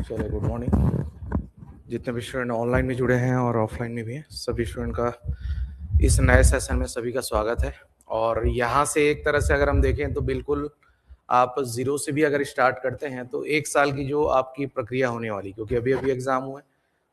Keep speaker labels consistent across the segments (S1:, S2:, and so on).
S1: चलिए, good morning. जितने भी स्टूडेंट ऑनलाइन में जुड़े हैं और ऑफलाइन में भी हैं, सभी स्टूडेंट का इस नए सेशन में सभी का स्वागत है। और यहाँ से एक तरह से अगर हम देखें तो बिल्कुल आप जीरो से भी अगर स्टार्ट करते हैं तो एक साल की जो आपकी प्रक्रिया होने वाली, क्योंकि अभी अभी एग्जाम हुआ है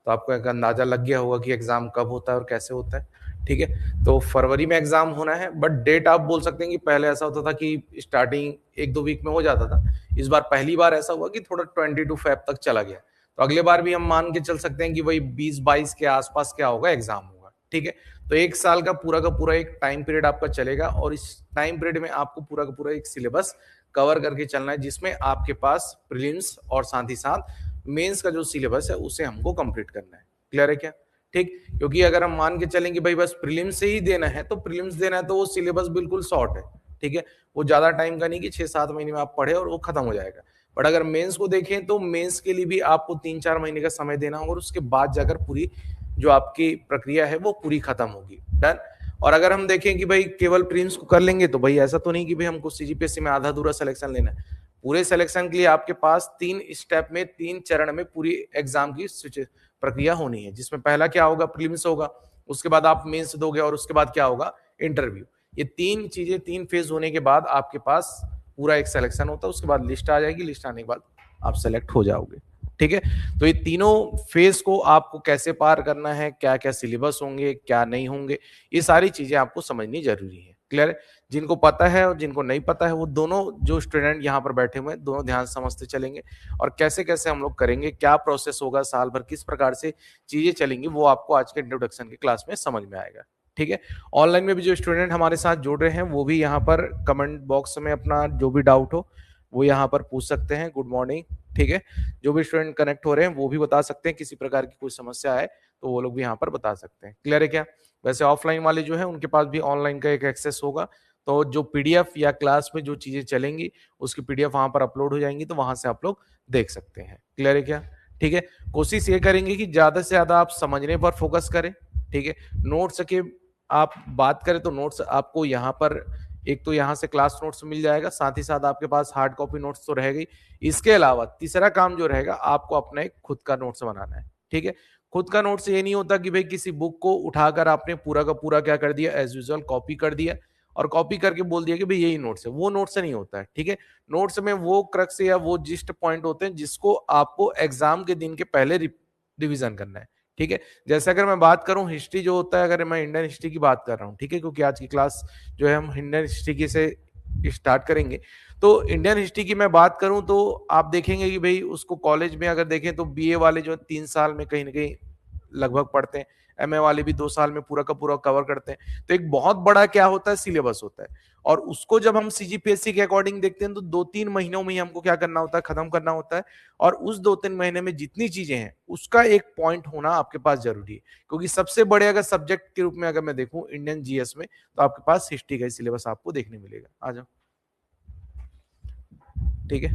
S1: तो आपको एक अंदाजा लग गया होगा कि एग्जाम कब होता है और कैसे होता है। ठीक है, तो फरवरी में एग्जाम होना है, बट डेट आप बोल सकते हैं कि पहले ऐसा होता था कि स्टार्टिंग एक दो वीक में हो जाता था। इस बार पहली बार ऐसा हुआ कि थोड़ा 22 फेब तक चला गया। तो अगले बार भी हम मान के चल सकते हैं कि वही 20-22 के आसपास क्या होगा, एग्जाम होगा। ठीक है, तो एक साल का पूरा एक टाइम पीरियड आपका चलेगा और इस टाइम पीरियड में आपको पूरा का पूरा एक सिलेबस कवर करके चलना है, जिसमें आपके पास प्रीलिम्स और साथ ही साथ मेंस का जो सिलेबस है उसे हमको कंप्लीट करना है। क्लियर है क्या? ठीक, क्योंकि अगर हम मान के चलें कि भाई बस प्रीलिम्स से ही देना है तो प्रीलिम्स देना है तो वो सिलेबस बिल्कुल शॉर्ट है। ठीक है, वो ज्यादा टाइम का नहीं कि 6-7 महीने में आप पढ़े और वो खत्म हो जाएगा। बट अगर मेंस को देखें तो मेंस के लिए भी आपको 3-4 महीने का समय देना होगा और उसके बाद जाकर पूरी जो आपकी प्रक्रिया है वो पूरी खत्म होगी। डन। और अगर हम देखें कि भाई केवल प्रीलिम्स को कर लेंगे तो भाई ऐसा तो नहीं कि भाई हमको सीजीपीएससी में आधा अधूरा सिलेक्शन लेना है। पूरे सिलेक्शन के लिए आपके पास 3 स्टेप में 3 चरण में पूरी एग्जाम की प्रक्रिया होनी है, जिसमें पहला क्या होगा, प्रीलिम्स होगा, उसके बाद आप मेंस दोगे और उसके बाद क्या होगा, इंटरव्यू। ये 3 चीजें 3 फेज होने के बाद आपके पास पूरा एक सिलेक्शन होता है। उसके बाद लिस्ट आ जाएगी, लिस्ट आने के बाद आप सेलेक्ट हो जाओगे। ठीक है, तो ये तीनों फेज को आपको कैसे पार करना है, क्या क्या सिलेबस होंगे, क्या नहीं होंगे, ये सारी चीजें आपको समझनी जरूरी है। क्लियर है? जिनको पता है और जिनको नहीं पता है वो दोनों जो स्टूडेंट यहाँ पर बैठे हुए हैं दोनों ध्यान से समझते चलेंगे और कैसे कैसे हम लोग करेंगे, क्या प्रोसेस होगा, साल भर किस प्रकार से चीजें चलेंगी, वो आपको आज के इंट्रोडक्शन की क्लास में समझ में आएगा। ठीक है, ऑनलाइन में भी जो स्टूडेंट हमारे साथ जुड़ रहे हैं वो भी यहाँ पर कमेंट बॉक्स में अपना जो भी डाउट हो वो यहाँ पर पूछ सकते हैं। Good morning. ठीक है, जो भी स्टूडेंट कनेक्ट हो रहे हैं वो भी बता सकते हैं, किसी प्रकार की कोई समस्या है तो वो लोग भी यहाँ पर बता सकते हैं। क्लियर है क्या? वैसे ऑफलाइन वाले जो है उनके पास भी ऑनलाइन का एक एक्सेस होगा, तो जो पीडीएफ या क्लास में जो चीजें चलेंगी उसकी पीडीएफ वहां पर अपलोड हो जाएंगी, तो वहां से आप लोग देख सकते हैं। क्लियर है क्या? ठीक है, कोशिश ये करेंगे कि ज्यादा से ज्यादा आप समझने पर फोकस करें। ठीक है, नोट्स के आप बात करें तो नोट्स आपको यहाँ पर एक तो यहाँ से क्लास नोट्स मिल जाएगा, साथ ही साथ आपके पास हार्ड कॉपी नोट्स तो रहेगी। इसके अलावा तीसरा काम जो रहेगा, आपको अपना एक खुद का नोट्स बनाना है। ठीक है, खुद का नोट्स ये नहीं होता कि भाई किसी बुक को उठाकर आपने पूरा का पूरा क्या कर दिया, एज यूजुअल कॉपी कर दिया और कॉपी करके बोल दिया कि भाई यही नोट्स है। वो नोट्स से नहीं होता है। ठीक है, नोट्स में वो क्रक्स या वो जिस्ट पॉइंट होते हैं जिसको आपको एग्जाम के दिन के पहले रिविजन करना है। ठीक है, जैसे अगर मैं बात करूं हिस्ट्री जो होता है, अगर मैं इंडियन हिस्ट्री की बात कर रहा हूं, ठीक है, क्योंकि आज की क्लास जो है हम इंडियन हिस्ट्री की से स्टार्ट करेंगे, तो इंडियन हिस्ट्री की मैं बात करूं तो आप देखेंगे कि भाई उसको कॉलेज में अगर देखें तो बीए वाले जो 3 साल में कहीं ना कहीं लगभग पढ़ते हैं, एमए वाले भी 2 साल में पूरा का पूरा कवर करते हैं। तो एक बहुत बड़ा क्या होता है, सिलेबस होता है। और उसको जब हम सीजीपीएससी के अकॉर्डिंग देखते हैं तो 2-3 महीनों में ही हमको क्या करना होता है, खत्म करना होता है। और उस 2-3 महीने में जितनी चीजें हैं उसका एक पॉइंट होना आपके पास जरूरी है, क्योंकि सबसे बड़े अगर सब्जेक्ट के रूप में अगर मैं देखूं इंडियन जीएस में, तो आपके पास हिस्ट्री का सिलेबस आपको देखने मिलेगा। आ जाओ। ठीक है,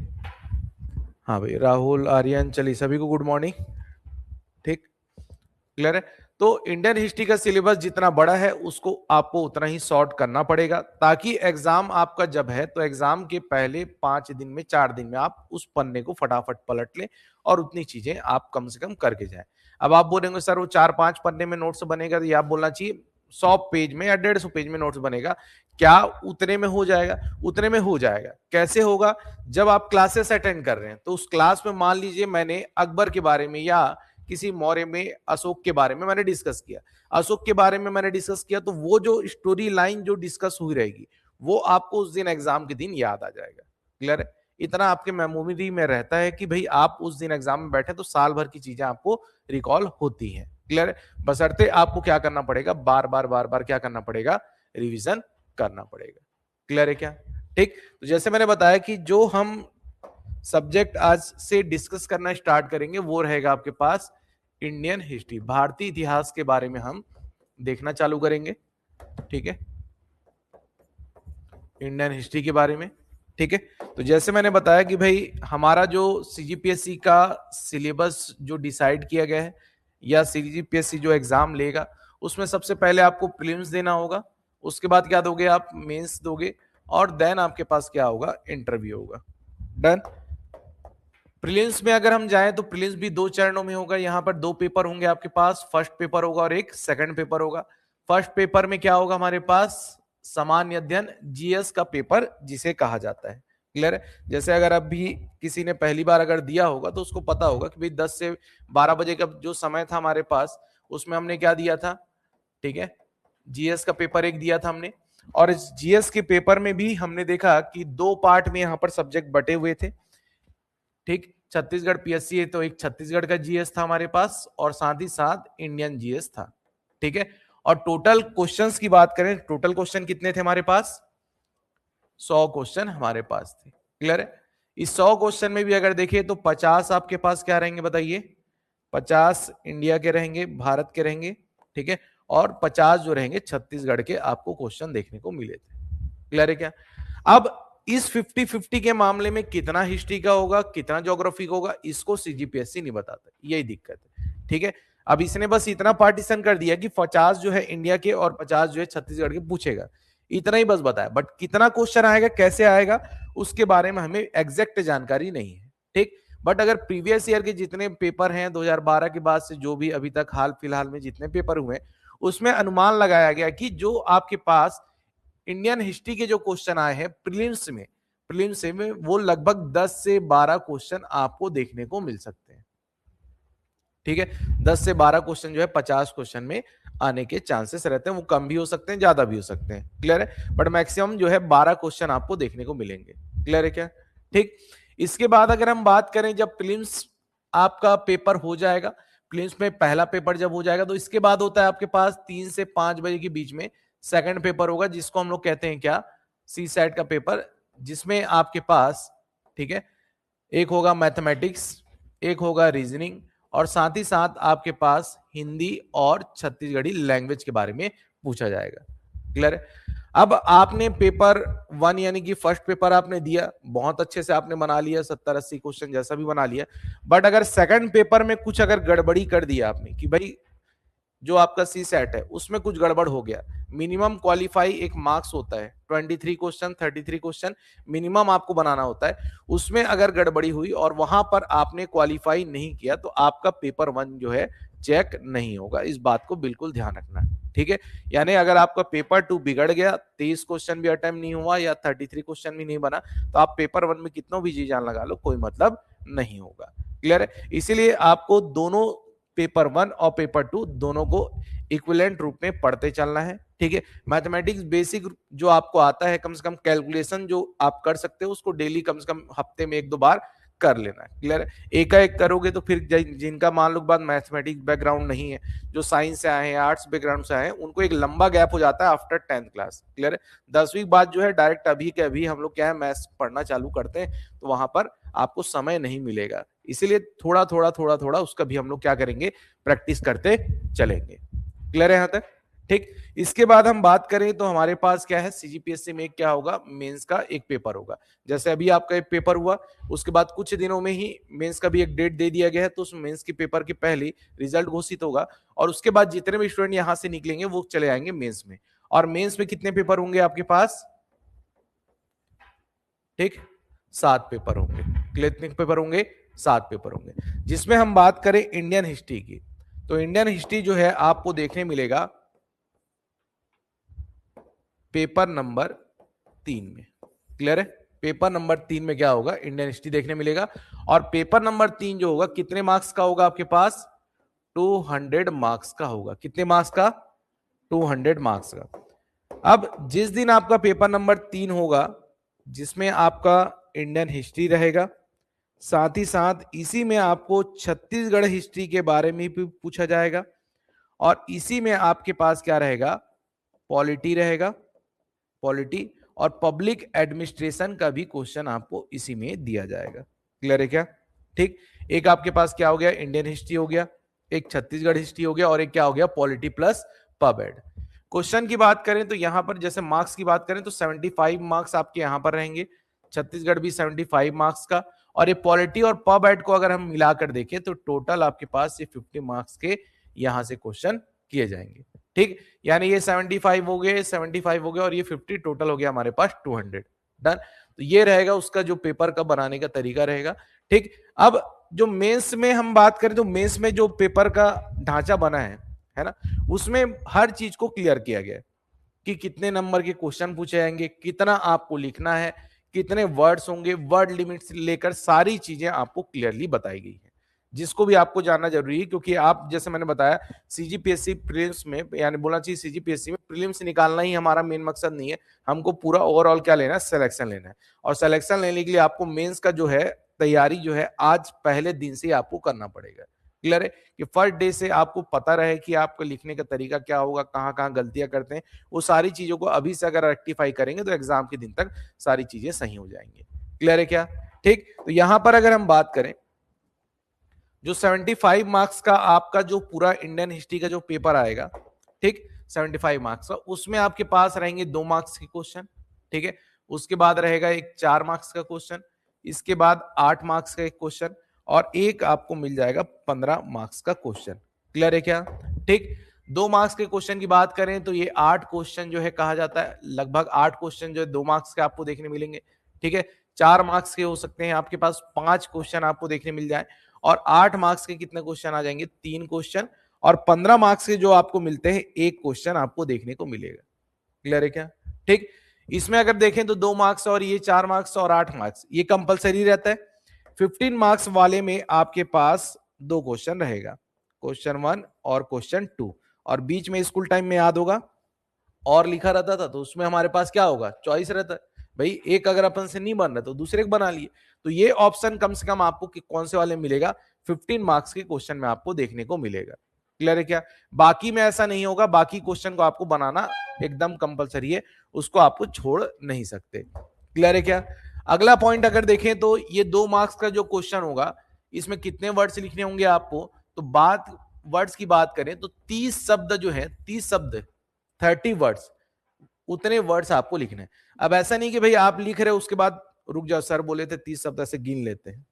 S1: हाँ भाई, राहुल, आर्यन, चलिए सभी को गुड मॉर्निंग। ठीक, क्लियर है? तो इंडियन हिस्ट्री का सिलेबस जितना बड़ा है उसको आपको उतना ही शॉर्ट करना पड़ेगा, ताकि एग्जाम आपका जब है तो एग्जाम के पहले 5 दिन में 4 दिन में आप उस पन्ने को फटाफट पलट लें और उतनी चीजें आप कम से कम करके जाएं। अब आप बोलेंगे सर वो 4-5 पन्ने में नोट्स बनेगा, तो ये आप बोलना चाहिए 100 पेज में या 150 पेज में नोट्स बनेगा। क्या उतने में हो जाएगा? उतने में हो जाएगा। कैसे होगा? जब आप क्लासेस अटेंड कर रहे हैं तो उस क्लास में मान लीजिए मैंने अकबर के बारे में या किसी मौर्य में अशोक के बारे में मैंने डिस्कस किया, अशोक के बारे में मैंने डिस्कस किया, तो वो जो स्टोरी लाइन जो डिस्कस हुई रहेगी वो आपको उस दिन एग्जाम के दिन याद आ जाएगा। क्लियर है? इतना आपके मेमोरी में रहता है कि भाई आप उस दिन एग्जाम में बैठे तो साल भर की चीजें आपको रिकॉल होती हैं। क्लियर है? बशर्ते आपको क्या करना पड़ेगा, बार बार क्या करना पड़ेगा, रिविजन करना पड़ेगा। क्लियर है क्या? ठीक, तो जैसे मैंने बताया कि जो हम सब्जेक्ट आज से डिस्कस करना स्टार्ट करेंगे वो रहेगा आपके पास इंडियन हिस्ट्री, भारतीय इतिहास के बारे में हम देखना चालू करेंगे। ठीक है, इंडियन हिस्ट्री के बारे में। ठीक है, तो जैसे मैंने बताया कि भाई हमारा जो सीजीपीएससी का सिलेबस जो डिसाइड किया गया है या सीजीपीएससी जो एग्जाम लेगा उसमें सबसे पहले आपको प्रीलिम्स देना होगा, उसके बाद क्या दोगे आप, मेंस दोगे, और देन आपके पास क्या होगा, इंटरव्यू होगा। डन। प्रीलिम्स में अगर हम जाएं तो प्रीलिम्स भी दो चरणों में होगा। यहाँ पर दो पेपर होंगे आपके पास, फर्स्ट पेपर होगा और एक सेकंड पेपर होगा। फर्स्ट पेपर में क्या होगा हमारे पास, सामान्य अध्ययन जीएस का पेपर जिसे कहा जाता है। क्लियर है? जैसे अगर अभी किसी ने पहली बार अगर दिया होगा तो उसको पता होगा कि भाई 10 से 12 बजे का जो समय था हमारे पास, उसमें हमने क्या दिया था, ठीक है, जीएस का पेपर एक दिया था हमने। और इस जीएस के पेपर में भी हमने देखा कि दो पार्ट में यहां पर सब्जेक्ट बटे हुए थे। ठीक, छत्तीसगढ़ पीएससी है तो एक छत्तीसगढ़ का जीएस था हमारे पास और साथ ही साथ इंडियन जीएस था। ठीक है, और टोटल क्वेश्चंस की बात करें, टोटल क्वेश्चन कितने थे हमारे पास, 100 क्वेश्चन हमारे पास थे। क्लियर है? इस 100 क्वेश्चन में भी अगर देखिए तो 50 आपके पास क्या रहेंगे बताइए, 50 इंडिया के रहेंगे, भारत के रहेंगे, ठीक है, और 50 जो रहेंगे छत्तीसगढ़ के आपको क्वेश्चन देखने को मिले थे। क्लियर है क्या? अब इस 50-50 के मामले में कितना हिस्ट्री का होगा, कितना ज्योग्राफी का होगा, इसको सीजीपीएससी नहीं बताता, यही दिक्कत है। ठीक है, अब इसने बस इतना पार्टीशन कर दिया कि 50 जो है इंडिया के और 50 जो है छत्तीसगढ़ के पूछेगा, इतना ही बस बताया। बट कितना क्वेश्चन आएगा, कैसे आएगा, उसके बारे में हमें एग्जैक्ट जानकारी नहीं है। ठीक, बट अगर प्रीवियस ईयर के जितने पेपर हैं 2012 के बाद से जो भी अभी तक हाल फिलहाल में जितने पेपर हुए, उसमें अनुमान लगाया गया कि जो आपके पास इंडियन हिस्ट्री के जो क्वेश्चन आए हैं प्रीलिम्स में वो लगभग 10 से 12 क्वेश्चन आपको देखने को मिल सकते हैं। ठीक है, 10 से 12 क्वेश्चन जो है 50 क्वेश्चन में आने के चांसेस रहते हैं। वो कम भी हो सकते हैं, ज्यादा भी हो सकते हैं। क्लियर है? बट मैक्सिमम जो है 12 क्वेश्चन आपको देखने को मिलेंगे। क्लियर है क्या? ठीक, इसके बाद अगर हम बात करें, जब प्रीलिम्स आपका पेपर हो जाएगा, प्रीलिम्स में पहला पेपर जब हो जाएगा तो इसके बाद होता है आपके पास 3 से 5 बजे के बीच में सेकंड पेपर होगा, जिसको हम लोग कहते हैं क्या, सी सेट का पेपर, जिसमें आपके पास, ठीक है, एक होगा मैथमेटिक्स, एक होगा रीजनिंग, और साथ ही साथ आपके पास हिंदी और छत्तीसगढ़ी लैंग्वेज के बारे में पूछा जाएगा। क्लियर है? अब आपने पेपर 1 यानी कि फर्स्ट पेपर आपने दिया, बहुत अच्छे से आपने बना लिया, 70-80 क्वेश्चन जैसा भी बना लिया। बट अगर सेकंड पेपर में कुछ अगर गड़बड़ी कर दिया आपने कि भाई जो आपका सी सेट है उसमें कुछ गड़बड़ हो गया, मिनिमम क्वालिफाई एक मार्क्स होता है 23 क्वेश्चन 33 क्वेश्चन मिनिमम आपको बनाना होता है, उसमें अगर गड़बड़ी हुई और वहां पर आपने क्वालिफाई नहीं किया तो आपका पेपर 1 जो है चेक नहीं होगा। इस बात को बिल्कुल ध्यान रखना। ठीक है, यानी अगर आपका पेपर 2 बिगड़ गया, 23 क्वेश्चन भी अटेम्प्ट नहीं हुआ या 33 क्वेश्चन भी नहीं बना, तो आप पेपर 1 में कितना भी जी जान लगा लो, कोई मतलब नहीं होगा। क्लियर है? इसीलिए आपको दोनों पेपर 1 और पेपर 2 दोनों को इक्विवेलेंट रूप में पढ़ते चलना है। ठीक है, मैथमेटिक्स बेसिक जो आपको आता है, कम से कम कैलकुलेशन जो आप कर सकते हो उसको डेली कम से कम हफ्ते में 1-2 बार कर लेना है। क्लियर है? एकाएक करोगे तो फिर जिनका मान लो बाद मैथमेटिक्स बैकग्राउंड नहीं है, जो साइंस से आए हैं, आर्ट्स बैकग्राउंड से आए हैं, उनको एक लंबा गैप हो जाता है आफ्टर 10th क्लास। क्लियर है? 10वीं बाद जो है डायरेक्ट अभी के अभी हम लोग क्या है मैथ्स पढ़ना चालू करते हैं, तो वहां पर आपको समय नहीं मिलेगा। इसीलिए थोड़ा थोड़ा थोड़ा थोड़ा उसका भी हम लोग क्या करेंगे, प्रैक्टिस करते चलेंगे। क्लियर है यहां तक? ठीक, इसके बाद हम बात करें तो हमारे पास क्या है, सीजीपीएससी में क्या होगा, मेंस का एक पेपर होगा। जैसे अभी आपका एक पेपर हुआ, उसके बाद कुछ दिनों में ही मेंस का भी एक डेट दे दिया गया है, तो उस मेंस के पेपर के पहले रिजल्ट घोषित होगा और उसके बाद जितने भी स्टूडेंट यहां से निकलेंगे वो चले आएंगे मेंस में। और मेंस में कितने पेपर होंगे आपके पास, ठीक, 7 पेपर होंगे। कितने पेपर होंगे, 7 पेपर होंगे। जिसमें हम बात करें इंडियन हिस्ट्री की, तो इंडियन हिस्ट्री जो है आपको देखने मिलेगा पेपर नंबर 3 में। क्लियर है? पेपर नंबर 3 में क्या होगा, इंडियन हिस्ट्री देखने मिलेगा। और पेपर नंबर 3 जो होगा कितने मार्क्स का होगा आपके पास, 200 मार्क्स का होगा। कितने मार्क्स का, 200 मार्क्स का। अब जिस दिन आपका पेपर नंबर 3 होगा, जिसमें आपका इंडियन हिस्ट्री रहेगा, साथ ही साथ इसी में आपको छत्तीसगढ़ हिस्ट्री के बारे में भी पूछा जाएगा, और इसी में आपके पास क्या रहेगा, पॉलिटी रहेगा, पॉलिटी, और पब्लिक एडमिनिस्ट्रेशन का भी क्वेश्चन आपको इसी में दिया जाएगा। क्लियर है क्या? ठीक, एक आपके पास क्या हो गया, इंडियन हिस्ट्री हो गया, एक छत्तीसगढ़ हिस्ट्री हो गया, और एक क्या हो गया, polity plus pub ad. Question की बात करें तो यहां पर जैसे मार्क्स की बात करें तो 75 मार्क्स आपके यहां पर रहेंगे, छत्तीसगढ़ भी 75 मार्क्स का, और ये पॉलिटी और पब एड को अगर हम मिलाकर देखें तो टोटल आपके पास ये 50 मार्क्स के यहां से क्वेश्चन किए जाएंगे। ठीक, यानी ये 75 हो गए, 75 हो गया, और ये 50 टोटल हो गया हमारे पास 200। डन। तो ये रहेगा उसका जो पेपर का बनाने का तरीका रहेगा। ठीक। अब जो मेंस में हम बात करें तो मेंस में जो पेपर का ढांचा बना है ना, उसमें हर चीज को क्लियर किया गया है कि कितने नंबर के क्वेश्चन पूछे जाएंगे, कितना आपको लिखना है, कितने वर्ड्स होंगे, वर्ड लिमिट से लेकर सारी चीजें आपको क्लियरली बताई गई है, जिसको भी आपको जानना जरूरी है। क्योंकि आप जैसे मैंने बताया सीजीपीएससी प्रीलिम्स में, यानी बोलना चाहिए सीजीपीएससी में प्रीलिम्स निकालना ही हमारा मेन मकसद नहीं है, हमको पूरा ओवरऑल क्या लेना है, सिलेक्शन लेना है। और सिलेक्शन लेने के लिए आपको मेंस का जो है तैयारी जो है आज पहले दिन से आपको करना पड़ेगा। क्लियर है कि फर्स्ट डे से आपको पता रहे कि आपको लिखने का तरीका क्या होगा, कहाँ कहाँ गलतियां करते हैं, वो सारी चीजों को अभी से अगर रेक्टिफाई करेंगे तो एग्जाम के दिन तक सारी चीजें सही हो जाएंगी। क्लियर है क्या? ठीक। तो यहां पर अगर हम बात करें जो 75 मार्क्स का आपका जो पूरा इंडियन हिस्ट्री का जो पेपर आएगा, ठीक, 75 मार्क्स का, उसमें आपके पास रहेंगे 2 मार्क्स के क्वेश्चन। ठीक है। उसके बाद रहेगा एक 4 मार्क्स का क्वेश्चन, इसके बाद 8 मार्क्स का एक क्वेश्चन, और एक आपको मिल जाएगा 15 मार्क्स का क्वेश्चन। क्लियर है क्या? ठीक। 2 मार्क्स के क्वेश्चन की बात करें तो ये 8 क्वेश्चन जो है कहा जाता है, लगभग 8 क्वेश्चन जो है 2 मार्क्स के आपको देखने मिलेंगे। ठीक है। 4 मार्क्स के हो सकते हैं आपके पास 5 क्वेश्चन आपको देखने मिल जाए, और 8 मार्क्स के कितने क्वेश्चन आ जाएंगे, 3 क्वेश्चन, और 15 मार्क्स के जो आपको मिलते हैं एक क्वेश्चन आपको देखने को मिलेगा। क्लियर है क्या? ठीक। इसमें अगर देखें तो 2 मार्क्स और ये 4 मार्क्स और 8 मार्क्स ये कंपलसरी रहता है। 15 मार्क्स वाले में आपके पास 2 क्वेश्चन रहेगा, क्वेश्चन 1 और क्वेश्चन 2, और बीच में स्कूल टाइम में याद होगा और लिखा रहता था तो उसमें हमारे पास क्या होगा, चॉइस रहता है भाई, एक अगर अपन से नहीं बन रहा तो दूसरे को बना लिए। तो ये ऑप्शन कम से कम आपको कौन से वाले मिलेगा, 15 मार्क्स के क्वेश्चन में आपको देखने को मिलेगा। क्लियर है क्या? बाकी में ऐसा नहीं होगा, बाकी क्वेश्चन को आपको बनाना एकदम कंपलसरी है, उसको आपको छोड़ नहीं सकते। क्लियर है क्या? अगला पॉइंट अगर देखें तो ये 2 मार्क्स का जो क्वेश्चन होगा, इसमें कितने वर्ड्स लिखने होंगे आपको, तो बात वर्ड्स की बात करें तो 30 शब्द जो है, 30 शब्द, 30 वर्ड्स, उतने वर्ड्स आपको लिखने हैं। अब ऐसा नहीं कि भाई आप लिख रहे हो उसके बाद रुक जाओ, सर बोले थे 30 शब्द ऐसे गिन लेते हैं,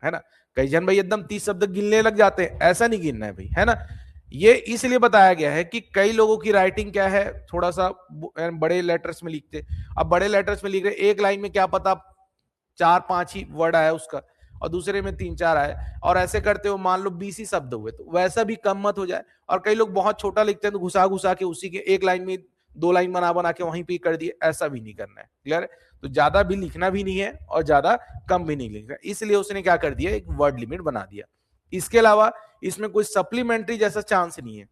S1: है ना, कई जन भाई एकदम 30 शब्द गिनने लग जाते हैं, ऐसा नहीं गिनना है भाई, है ना। ये इसलिए बताया गया है कि कई लोगों की राइटिंग क्या है, थोड़ा सा बड़े लेटर्स में लिखते, अब बड़े लेटर्स में लिख रहे, एक लाइन में क्या पता 4-5 ही वर्ड आया उसका, और दूसरे में 3-4 आए, और ऐसे करते हो मान लो 20 ही शब्द हुए, तो वैसा भी कम मत हो जाए। और कई लोग बहुत छोटा लिखते हैं तो घुसा घुसा के उसी के एक लाइन में 2 लाइन बना बना के वहीं पे कर दिए, ऐसा भी नहीं करना है। क्लियर है? तो ज्यादा भी लिखना भी नहीं है और ज्यादा कम भी नहीं लिखना, इसलिए उसने क्या कर दिया, एक वर्ड लिमिट बना दिया। इसके अलावा इसमें कोई सप्लीमेंट्री जैसा चांस नहीं है।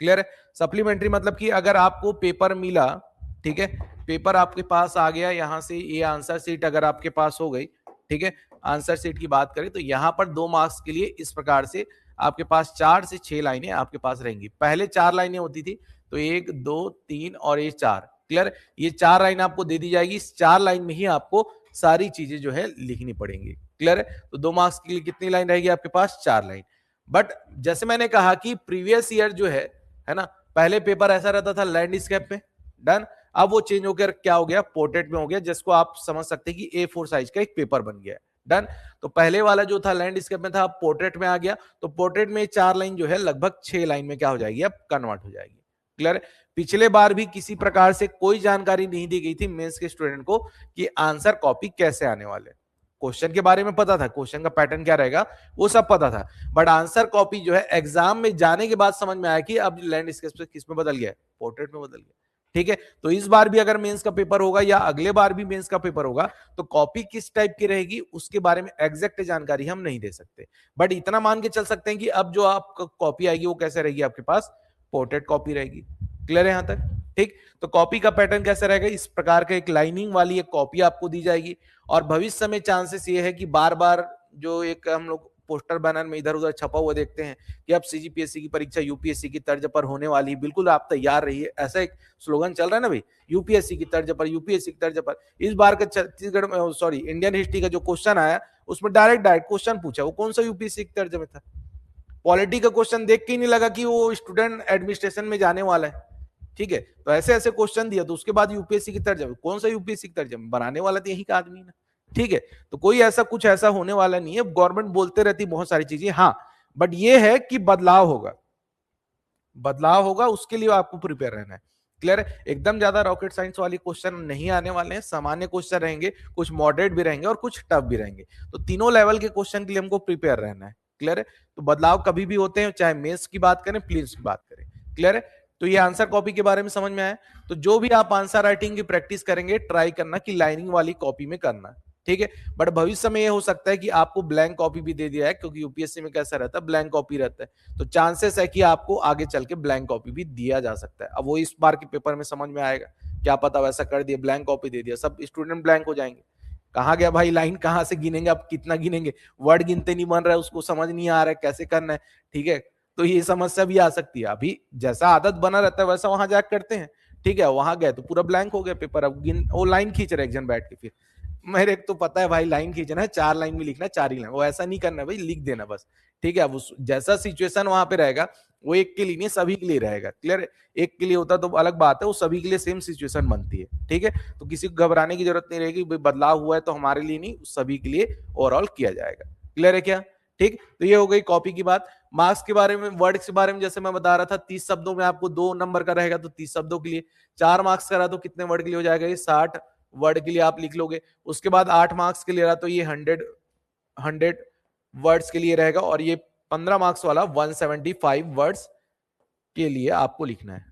S1: क्लियर है? सप्लीमेंट्री मतलब कि अगर आपको पेपर मिला, ठीक है, पेपर आपके पास आ गया, यहां से ये आंसर शीट अगर आपके पास हो गई, ठीक है, आंसर शीट की बात करें तो यहां पर 2 मार्क्स के लिए इस प्रकार से आपके पास 4 से 6 लाइनें आपके पास रहेंगी। पहले 4 लाइनें होती थी, तो 1 2 3 और ये 4। क्लियर? ये 4 लाइन आपको दे दी जाएगी, इस 4 लाइन में ही आपको सारी चीजें जो है लिखनी पड़ेंगी। क्लियर है? तो 2 मार्क्स के लिए कितनी लाइन रहेगी आपके पास, 4 लाइन। बट जैसे मैंने कहा कि प्रीवियस ईयर जो है ना, पहले पेपर ऐसा रहता था लैंडस्केप में, डन, अब वो चेंज होकर क्या हो गया, पोर्ट्रेट में हो गया, जिसको आप समझ सकते हैं कि A4 साइज का एक पेपर बन गया, डन। तो पहले वाला जो था लैंडस्केप में था, अब पोर्ट्रेट में आ गया, तो पोर्ट्रेट में 4 लाइन जो है लगभग 6 लाइन में क्या हो जाएगी, अब कन्वर्ट हो जाएगी। क्लियर? पिछले बार भी किसी प्रकार से कोई जानकारी नहीं दी गई थी मेंस के स्टूडेंट को कि आंसर कॉपी कैसे आने वाले। क्वेश्चन के बारे में पता था, क्वेश्चन का पैटर्न क्या रहेगा वो सब पता था, बट आंसर कॉपी जो है एग्जाम में जाने के बाद समझ में आया कि अब लैंडस्केप से किस में बदल गया, पोर्ट्रेट में बदल गया। ठीक है, तो इस बार भी अगर मेंस का पेपर होगा या अगले बार भी मेंस का पेपर होगा तो कॉपी किस टाइप की रहेगी उसके बारे में एग्जैक्ट जानकारी हम नहीं दे सकते, बट इतना मान के चल सकते हैं कि अब जो आपको कॉपी आएगी वो कैसे रहेगी, आपके पास पोर्ट्रेट कॉपी रहेगी। क्लियर है यहां तक? ठीक। तो कॉपी का पैटर्न कैसे रहेगा, इस प्रकार का एक लाइनिंग वाली एक कॉपी आपको दी जाएगी, और भविष्य में चांसेस ये है कि बार बार जो एक हम लोग पोस्टर बैनर में इधर उधर छपा हुआ देखते हैं कि अब सीजीपीएससी की परीक्षा यूपीएससी की तर्ज पर होने वाली, बिल्कुल आप तैयार रहिए, ऐसा एक स्लोगन चल रहा है ना भाई, यूपीएससी की तर्ज पर, यूपीएससी की तर्ज पर। इस बार का छत्तीसगढ़ में, सॉरी, इंडियन हिस्ट्री का जो क्वेश्चन आया उसमें डायरेक्ट क्वेश्चन पूछा, वो कौन सा यूपीएससी की तर्ज में था। पॉलिटी का क्वेश्चन देख के ही नहीं लगा कि वो स्टूडेंट एडमिनिस्ट्रेशन में जाने वाला है। ठीक है, तो ऐसे ऐसे क्वेश्चन दिया, तो उसके बाद यूपीएससी की तर्जमा, कौन सा यूपीएससी की तर्जमा, बनाने वाला तो यही का आदमी ना। ठीक है, तो कोई ऐसा कुछ ऐसा होने वाला नहीं है, गवर्नमेंट बोलते रहती बहुत सारी चीजें, हाँ, बट ये है कि बदलाव होगा, बदलाव होगा, उसके लिए आपको प्रिपेयर रहना है। क्लियर है? एकदम ज्यादा रॉकेट साइंस वाली क्वेश्चन नहीं आने वाले हैं, सामान्य क्वेश्चन रहेंगे, कुछ मॉडरेट भी रहेंगे और कुछ टफ भी रहेंगे। तो तीनों लेवल के क्वेश्चन के लिए हमको प्रिपेयर रहना है। क्लियर है? तो बदलाव कभी भी होते हैं, चाहे मेंस की बात करें, प्रीलिम्स की बात करें। क्लियर है? तो ये आंसर कॉपी के बारे में समझ में आया। तो जो भी आप आंसर राइटिंग की प्रैक्टिस करेंगे, ट्राई करना कि लाइनिंग वाली कॉपी में करना, ठीक है? बट भविष्य में ये हो सकता है कि आपको ब्लैंक कॉपी भी दे दिया है, क्योंकि यूपीएससी में कैसा रहता है, ब्लैंक कॉपी रहता है। तो चांसेस है कि आपको आगे चल के ब्लैंक कॉपी भी दिया जा सकता है। अब वो इस बार के पेपर में समझ में आएगा, क्या पता वैसा कर दिया, ब्लैंक कॉपी दे दिया, सब स्टूडेंट ब्लैंक हो जाएंगे। कहाँ गया भाई लाइन, कहाँ से गिनेंगे, आप कितना गिनेंगे, वर्ड गिनते नहीं बन रहा है, उसको समझ नहीं आ रहा है कैसे करना है, ठीक है? तो ये समस्या भी आ सकती है। अभी जैसा आदत बना रहता है वैसा वहां जाकर करते हैं, ठीक है? वहां गए तो पूरा ब्लैंक हो गया पेपर, अब गिन वो लाइन खींच रहे एक जन बैठ के। फिर मेरे तो पता है भाई, लाइन खींचना है, 4 लाइन में लिखना है, 4 ही लाइन, वो ऐसा नहीं करना है भाई, लिख देना बस, ठीक है? अब जैसा सिचुएशन वहां पे रहेगा, वो एक के लिए नहीं सभी के लिए रहेगा। क्लियर? एक के लिए होता तो अलग बात है, वो सभी के लिए सेम सिचुएशन बनती है, ठीक है? तो किसी को घबराने की जरूरत नहीं रहेगी, बदलाव हुआ है तो हमारे लिए नहीं, सभी के लिए ओवरऑल किया जाएगा। क्लियर है क्या? ठीक, तो ये हो गई कॉपी की बात। मार्क्स के बारे में, वर्ड्स के बारे में जैसे मैं बता रहा था, 30 शब्दों में आपको 2 नंबर का रहेगा, तो 30 शब्दों के लिए 4 मार्क्स का रहा तो कितने वर्ड के लिए हो जाएगा, ये 60 वर्ड के लिए आप लिख लोगे। उसके बाद 8 मार्क्स के लिए रहा तो ये 100 वर्ड्स के लिए रहेगा, और ये 15 मार्क्स वाला 175 वर्ड्स के लिए आपको लिखना है।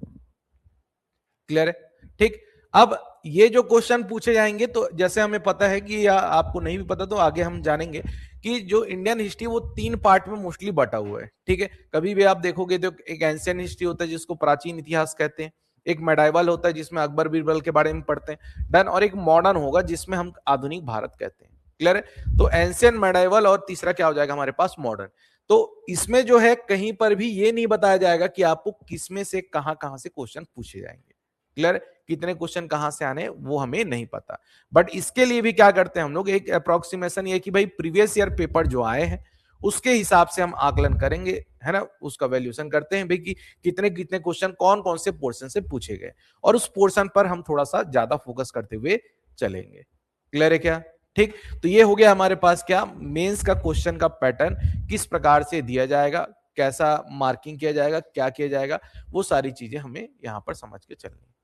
S1: क्लियर है? ठीक, अब ये जो क्वेश्चन पूछे जाएंगे, तो जैसे हमें पता है कि, या आपको नहीं भी पता तो आगे हम जानेंगे कि जो इंडियन हिस्ट्री वो 3 पार्ट में मोस्टली बटा हुआ है, ठीक है? कभी भी आप देखोगे तो एक एंशियंट हिस्ट्री होता है जिसको प्राचीन इतिहास कहते हैं, एक मेडाइवल होता है जिसमें अकबर बीरबल के बारे में पढ़ते हैं, डन, और एक मॉडर्न होगा जिसमें हम आधुनिक भारत कहते हैं। क्लियर है? तो एंशियंट, मेडाइवल और तीसरा क्या हो जाएगा हमारे पास, मॉडर्न। तो इसमें जो है कहीं पर भी ये नहीं बताया जाएगा कि आपको किसमें से कहां कहां से क्वेश्चन पूछे जाएंगे। क्लियर? कितने क्वेश्चन कहां से आने वो हमें नहीं पता, बट इसके लिए भी क्या करते हैं हम लोग, एक अप्रोक्सीमेशन ये कि भाई प्रीवियस ईयर पेपर जो आए हैं उसके हिसाब से हम आकलन करेंगे, है ना? उसका वैल्यूएशन करते हैं भाई कि कितने कितने क्वेश्चन कौन कौन से पोर्शन से पूछे गए, और उस पोर्शन पर हम थोड़ा सा ज्यादा फोकस करते हुए चलेंगे। क्लियर है क्या? ठीक, तो ये हो गया हमारे पास क्या, मेंस का क्वेश्चन का पैटर्न किस प्रकार से दिया जाएगा, कैसा मार्किंग किया जाएगा, क्या किया जाएगा, वो सारी चीजें हमें यहां पर समझ के चलनी है।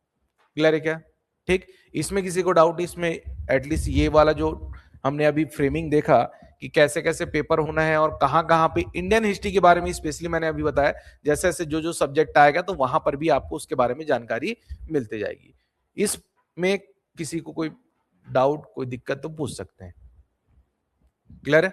S1: क्लियर है क्या? ठीक, इसमें किसी को डाउट, इसमें एटलीस्ट ये वाला जो हमने अभी फ्रेमिंग देखा कि कैसे कैसे पेपर होना है और कहां कहां पे इंडियन हिस्ट्री के बारे में स्पेशली मैंने अभी बताया, जैसे जैसे जो जो सब्जेक्ट आएगा तो वहां पर भी आपको उसके बारे में जानकारी मिलती जाएगी। इसमें किसी को कोई डाउट, कोई दिक्कत तो पूछ सकते हैं। क्लियर है?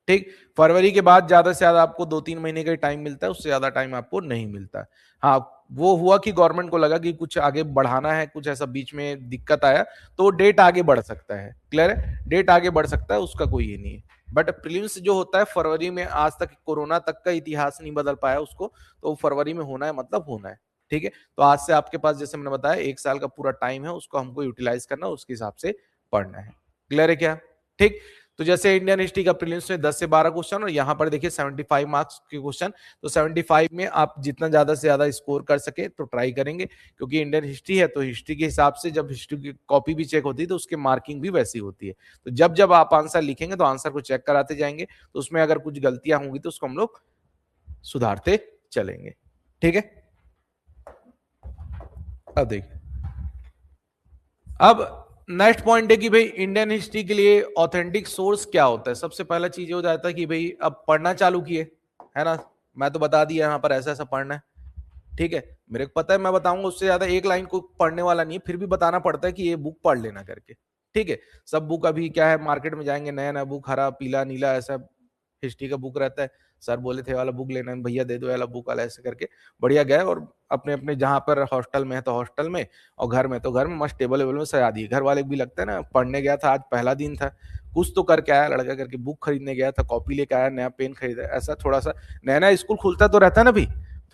S1: ठीक, फरवरी के बाद ज्यादा से ज्यादा आपको 2-3 महीने का टाइम मिलता है, उससे ज्यादा टाइम आपको नहीं मिलता। हाँ, वो हुआ कि गवर्नमेंट को लगा कि कुछ आगे बढ़ाना है, कुछ ऐसा बीच में दिक्कत आया तो डेट आगे बढ़ सकता है। क्लियर है? डेट आगे बढ़ सकता है, उसका कोई ये नहीं है। बट प्रीलिम्स जो होता है फरवरी में, आज तक कोरोना तक का इतिहास नहीं बदल पाया उसको, तो फरवरी में होना है मतलब होना है। ठीक है, तो आज से आपके पास जैसे मैंने बताया 1 साल का पूरा टाइम है, उसको हमको यूटिलाइज करना, उसके हिसाब से पढ़ना है। क्लियर है क्या? ठीक, तो जैसे इंडियन हिस्ट्री का प्रीलिम्स में 10 से 12 क्वेश्चन, और यहाँ पर देखिए 75 मार्क्स के क्वेश्चन, तो 75 में आप जितना ज्यादा से ज्यादा स्कोर कर सके तो ट्राई करेंगे, क्योंकि इंडियन हिस्ट्री है तो हिस्ट्री के हिसाब से जब हिस्ट्री की कॉपी भी चेक होती है तो उसकी मार्किंग भी वैसी होती है। तो जब जब आप आंसर लिखेंगे तो आंसर को चेक कराते जाएंगे, तो उसमें अगर कुछ गलतियां होंगी तो उसको हम लोग सुधारते चलेंगे। ठीक है, अब देखिए, अब नेक्स्ट पॉइंट है कि भाई इंडियन हिस्ट्री के लिए ऑथेंटिक सोर्स क्या होता है। सबसे पहला चीज हो जाता है कि भाई अब पढ़ना चालू किए, है ना? मैं तो बता दिया यहाँ पर ऐसा ऐसा पढ़ना है, ठीक है? मेरे को पता है, मैं बताऊंगा, उससे ज्यादा एक लाइन को पढ़ने वाला नहीं है, फिर भी बताना पड़ता है कि ये बुक पढ़ लेना करके। ठीक है, सब बुक अभी क्या है, मार्केट में जाएंगे नया नया बुक, हरा पीला नीला ऐसा हिस्ट्री का बुक रहता है। सर बोले थे वाला बुक लेना है, भैया दे दो वाला बुक वाला, ऐसे करके बढ़िया गए, और अपने अपने जहां पर हॉस्टल में है तो हॉस्टल में, और घर में तो घर में मस्त टेबल वेबल में सजा दिए। घर वाले भी लगता है ना, पढ़ने गया था आज पहला दिन था, कुछ तो करके आया लड़का करके, बुक खरीदने गया था, कॉपी लेके आया, नया पेन खरीदा, ऐसा थोड़ा सा नया नया स्कूल खुलता तो रहता है ना भी,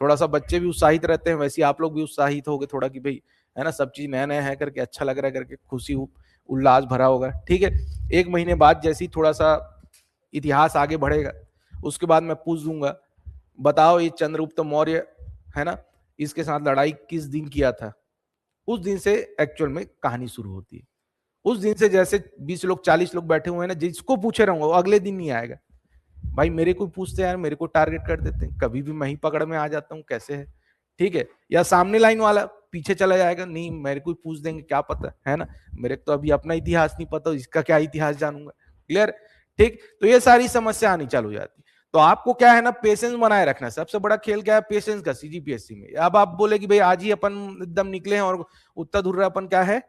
S1: थोड़ा सा बच्चे भी उत्साहित रहते हैं, वैसे आप लोग भी उत्साहित हो गए थोड़ा कि भाई, है ना, सब चीज नया नया है करके अच्छा लग रहा है करके, खुशी उल्लास भरा होगा। ठीक है, 1 महीने बाद जैसे ही थोड़ा सा इतिहास आगे बढ़ेगा, उसके बाद मैं पूछ दूंगा, बताओ ये चंद्रगुप्त मौर्य, है ना, इसके साथ लड़ाई किस दिन किया था। उस दिन से एक्चुअल में कहानी शुरू होती है। उस दिन से जैसे 20 लोग 40 लोग बैठे हुए हैं ना, जिसको पूछे रहूंगा वो अगले दिन नहीं आएगा। भाई मेरे को पूछते हैं यार, मेरे को टारगेट कर देते हैं, कभी भी मैं ही पकड़ में आ जाता हूँ, कैसे है? ठीक है, या सामने लाइन वाला पीछे चला जाएगा, नहीं मेरे को पूछ देंगे क्या पता है ना, मेरे को तो अभी अपना इतिहास नहीं पता, इसका क्या इतिहास जानूंगा। क्लियर, ठीक। तो ये सारी समस्या आनी चालू हो जाती। तो आपको क्या है ना, पेशेंस बनाए रखना। सबसे बड़ा खेल क्या है, पेशेंस का सीजीपीएससी में। अब आप बोले कि भाई आज ही अपन एकदम निकले हैं और उत्तर ध्रुव अपन क्या है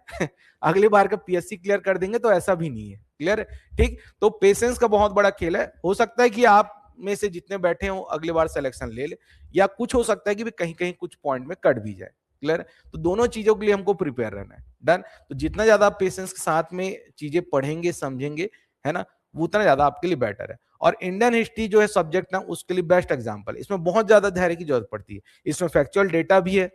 S1: अगली बार का पीएससी क्लियर कर देंगे, तो ऐसा भी नहीं है। क्लियर, ठीक। तो पेशेंस का बहुत बड़ा खेल है। हो सकता है कि आप में से जितने बैठे हो अगली बार सिलेक्शन ले ले, या कुछ हो सकता है कि कहीं कहीं कुछ पॉइंट में कट भी जाए। क्लियर, तो दोनों चीजों के लिए हमको प्रिपेयर रहना है। डन। तो जितना ज्यादा आप पेशेंस के साथ में चीजें पढ़ेंगे समझेंगे, है ना, वो उतना ज्यादा आपके लिए बेटर है। और इंडियन हिस्ट्री जो है सब्जेक्ट ना, उसके लिए बेस्ट एग्जांपल है। इसमें बहुत ज्यादा धैर्य की जरूरत पड़ती है। इसमें फैक्चुअल डेटा भी है,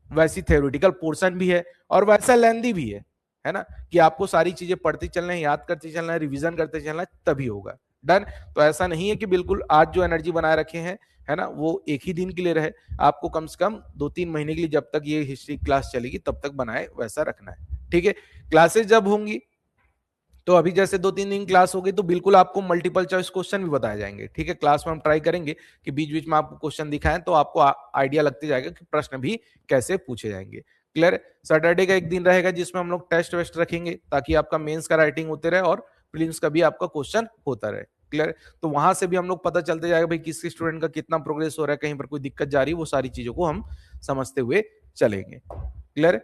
S1: वैसी थ्योरेटिकल पोर्शन भी है, और वैसा लेंदी भी है ना, कि आपको सारी चीजें पढ़ते चलना है, याद करते चलना है, रिवीजन करते चलना है, तभी होगा। डन। तो ऐसा नहीं है कि बिल्कुल आज जो एनर्जी बनाए रखे हैं, है ना, वो एक ही दिन के लिए रहे। आपको कम से कम 2-3 महीने के लिए, जब तक ये हिस्ट्री क्लास चलेगी तब तक बनाए वैसा रखना है। ठीक है। क्लासेस जब होंगी तो अभी जैसे 2-3 दिन क्लास हो गई तो बिल्कुल आपको मल्टीपल चॉइस क्वेश्चन भी बताए जाएंगे। ठीक है, क्लास में हम ट्राई करेंगे कि बीच बीच में आपको क्वेश्चन दिखाएं, तो आपको आइडिया लगते जाएगा कि प्रश्न भी कैसे पूछे जाएंगे। क्लियर। सैटरडे का एक दिन रहेगा जिसमें हम लोग टेस्ट वेस्ट रखेंगे, ताकि आपका मेंस का राइटिंग होते रहे और प्रीलिम्स का भी आपका क्वेश्चन होता रहे। क्लियर। तो वहां से भी हम लोग पता चलते जाएगा भाई किस स्टूडेंट का कितना प्रोग्रेस हो रहा है, कहीं पर कोई दिक्कत जा रही है, वो सारी चीजों को हम समझते हुए चलेंगे। क्लियर।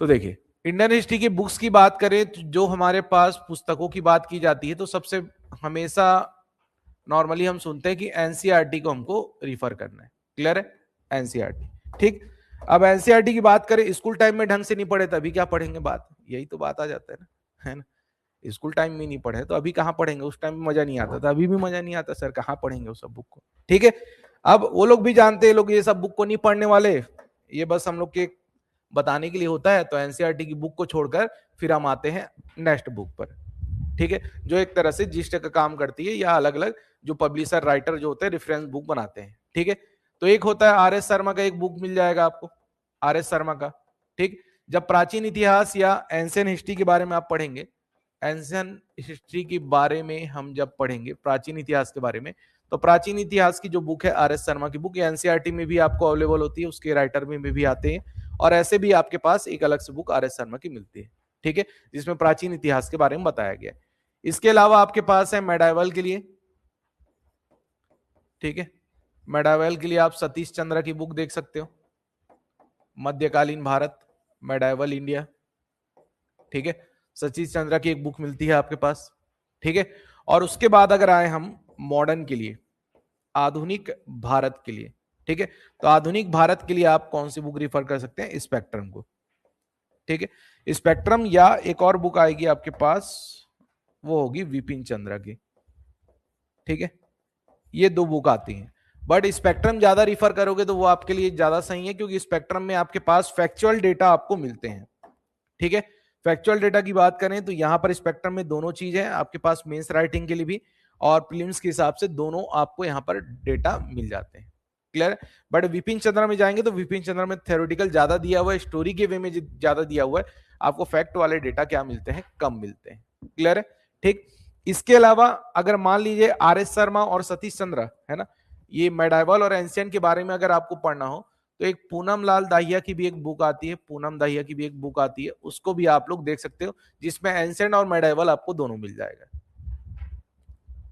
S1: तो देखिए, इंडियन हिस्ट्री की बुक्स की बात करें तो जो हमारे पास पुस्तकों की बात की जाती है, तो सबसे हमेशा नॉर्मली हम सुनते हैं कि एनसीईआरटी को हमको रिफर करना है। क्लियर है, एनसीईआरटी। ठीक। अब एनसीईआरटी की बात करें, स्कूल टाइम में ढंग से नहीं पढ़े तभी क्या पढ़ेंगे, बात यही तो बात आ जाता है ना, है ना। स्कूल टाइम में नहीं पढ़े तो अभी कहाँ पढ़ेंगे, उस टाइम में मजा नहीं आता था, अभी भी मजा नहीं आता सर, कहाँ पढ़ेंगे उस सब बुक को। ठीक है। अब वो लोग भी जानते हैं, लोग ये सब बुक को नहीं पढ़ने वाले, ये बस हम लोग के बताने के लिए होता है। तो एनसीईआरटी की बुक को छोड़कर फिर हम आते हैं नेक्स्ट बुक पर। ठीक है, जो एक तरह से जिस्ट का काम करती है, या अलग अलग जो पब्लिशर राइटर जो होते हैं रेफरेंस बुक बनाते हैं। ठीक है। तो एक होता है आर एस शर्मा का, एक बुक मिल जाएगा आपको आर एस शर्मा का। ठीक। जब प्राचीन इतिहास या एंशियंट हिस्ट्री के बारे में आप पढ़ेंगे, एंशियंट हिस्ट्री के बारे में हम जब पढ़ेंगे, प्राचीन इतिहास के बारे में, तो प्राचीन इतिहास की जो बुक है आर एस शर्मा की बुक, एनसीईआरटी में भी आपको अवेलेबल होती है, उसके राइटर में भी आते हैं, और ऐसे भी आपके पास एक अलग से बुक आर एस शर्मा की मिलती है। ठीक है, जिसमें प्राचीन इतिहास के बारे में बताया गया है। इसके अलावा आपके पास है मेडाइवल के लिए। ठीक है, मेडाइवल के लिए आप सतीश चंद्र की बुक देख सकते हो, मध्यकालीन भारत, मेडाइवल इंडिया। ठीक है, सतीश चंद्र की एक बुक मिलती है आपके पास। ठीक है। और उसके बाद अगर आए हम मॉडर्न के लिए, आधुनिक भारत के लिए, ठीक है, तो आधुनिक भारत के लिए आप कौन सी बुक रिफर कर सकते हैं, स्पेक्ट्रम को। ठीक है, स्पेक्ट्रम, या एक और बुक आएगी आपके पास, वो होगी विपिन चंद्र की। ठीक है, ये दो बुक आती हैं, बट स्पेक्ट्रम ज्यादा रिफर करोगे तो वो आपके लिए ज्यादा सही है, क्योंकि स्पेक्ट्रम में आपके पास फैक्चुअल डेटा आपको मिलते हैं। ठीक है, फैक्चुअल डेटा की बात करें तो यहां पर स्पेक्ट्रम में दोनों चीज है आपके पास, मेंस राइटिंग के लिए भी और प्रीलिम्स के हिसाब से दोनों आपको यहां पर डेटा मिल जाते हैं। क्लियर। बट विपिन चंद्र में जाएंगे तो विपिन चंद्र में थ्योरेटिकल ज्यादा दिया हुआ है, स्टोरी के वे में ज्यादा दिया हुआ है, आपको फैक्ट वाले डेटा क्या मिलते हैं, कम मिलते हैं। क्लियर है, ठीक। इसके अलावा अगर मान लीजिए आर एस शर्मा और सतीश चंद्र, है ना, ये मेडाइवल और एंशियंट के बारे में अगर आपको पढ़ना हो, तो एक पूनम लाल दाहिया की भी एक बुक आती है, पूनम दाहिया की भी एक बुक आती है, उसको भी आप लोग देख सकते हो, जिसमें एंशियंट और मेडाइवल आपको दोनों मिल जाएगा।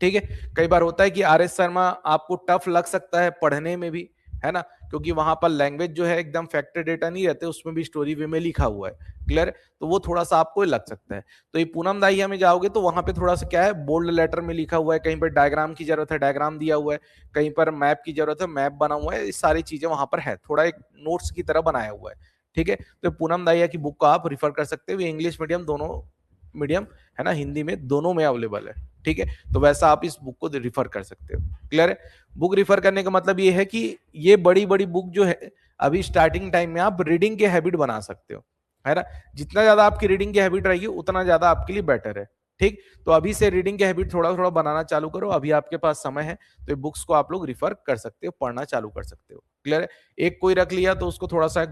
S1: ठीक है, कई बार होता है कि आर एस शर्मा आपको टफ लग सकता है पढ़ने में भी, है ना, क्योंकि वहां पर लैंग्वेज जो है एकदम फैक्टर डेटा नहीं रहते, उसमें भी स्टोरी वे में लिखा हुआ है। क्लियर, तो वो थोड़ा सा आपको लग सकता है। तो ये पूनम दाहिया में जाओगे तो वहां पे थोड़ा सा क्या है, बोल्ड लेटर में लिखा हुआ है, कहीं पर डायग्राम की जरूरत है, डायग्राम दिया हुआ है, कहीं पर मैप की जरूरत है, मैप बना हुआ है, ये सारी चीजें वहां पर है, थोड़ा एक नोट्स की तरह बनाया हुआ है। ठीक है, तो पूनम दाहिया की बुक को आप रिफर कर सकते हो, इंग्लिश मीडियम दोनों मीडियम, है ना, हिंदी में दोनों में अवेलेबल है। ठीक है, तो वैसा आप इस बुक को रिफर कर सकते हो। क्लियर है, बुक रिफर करने का मतलब ये है कि ये बड़ी बड़ी बुक जो है अभी स्टार्टिंग टाइम में आप रीडिंग के हैबिट बना सकते हो, है ना, जितना ज्यादा आपकी रीडिंग की हैबिट रहेगी उतना ज्यादा आपके लिए बेटर है। ठीक, तो अभी से रीडिंग की हैबिट थोड़ा थोड़ा बनाना चालू करो, अभी आपके पास समय है, तो बुक्स को आप लोग रिफर कर सकते हो, पढ़ना चालू कर सकते हो। क्लियर है, एक कोई रख लिया तो उसको थोड़ा सा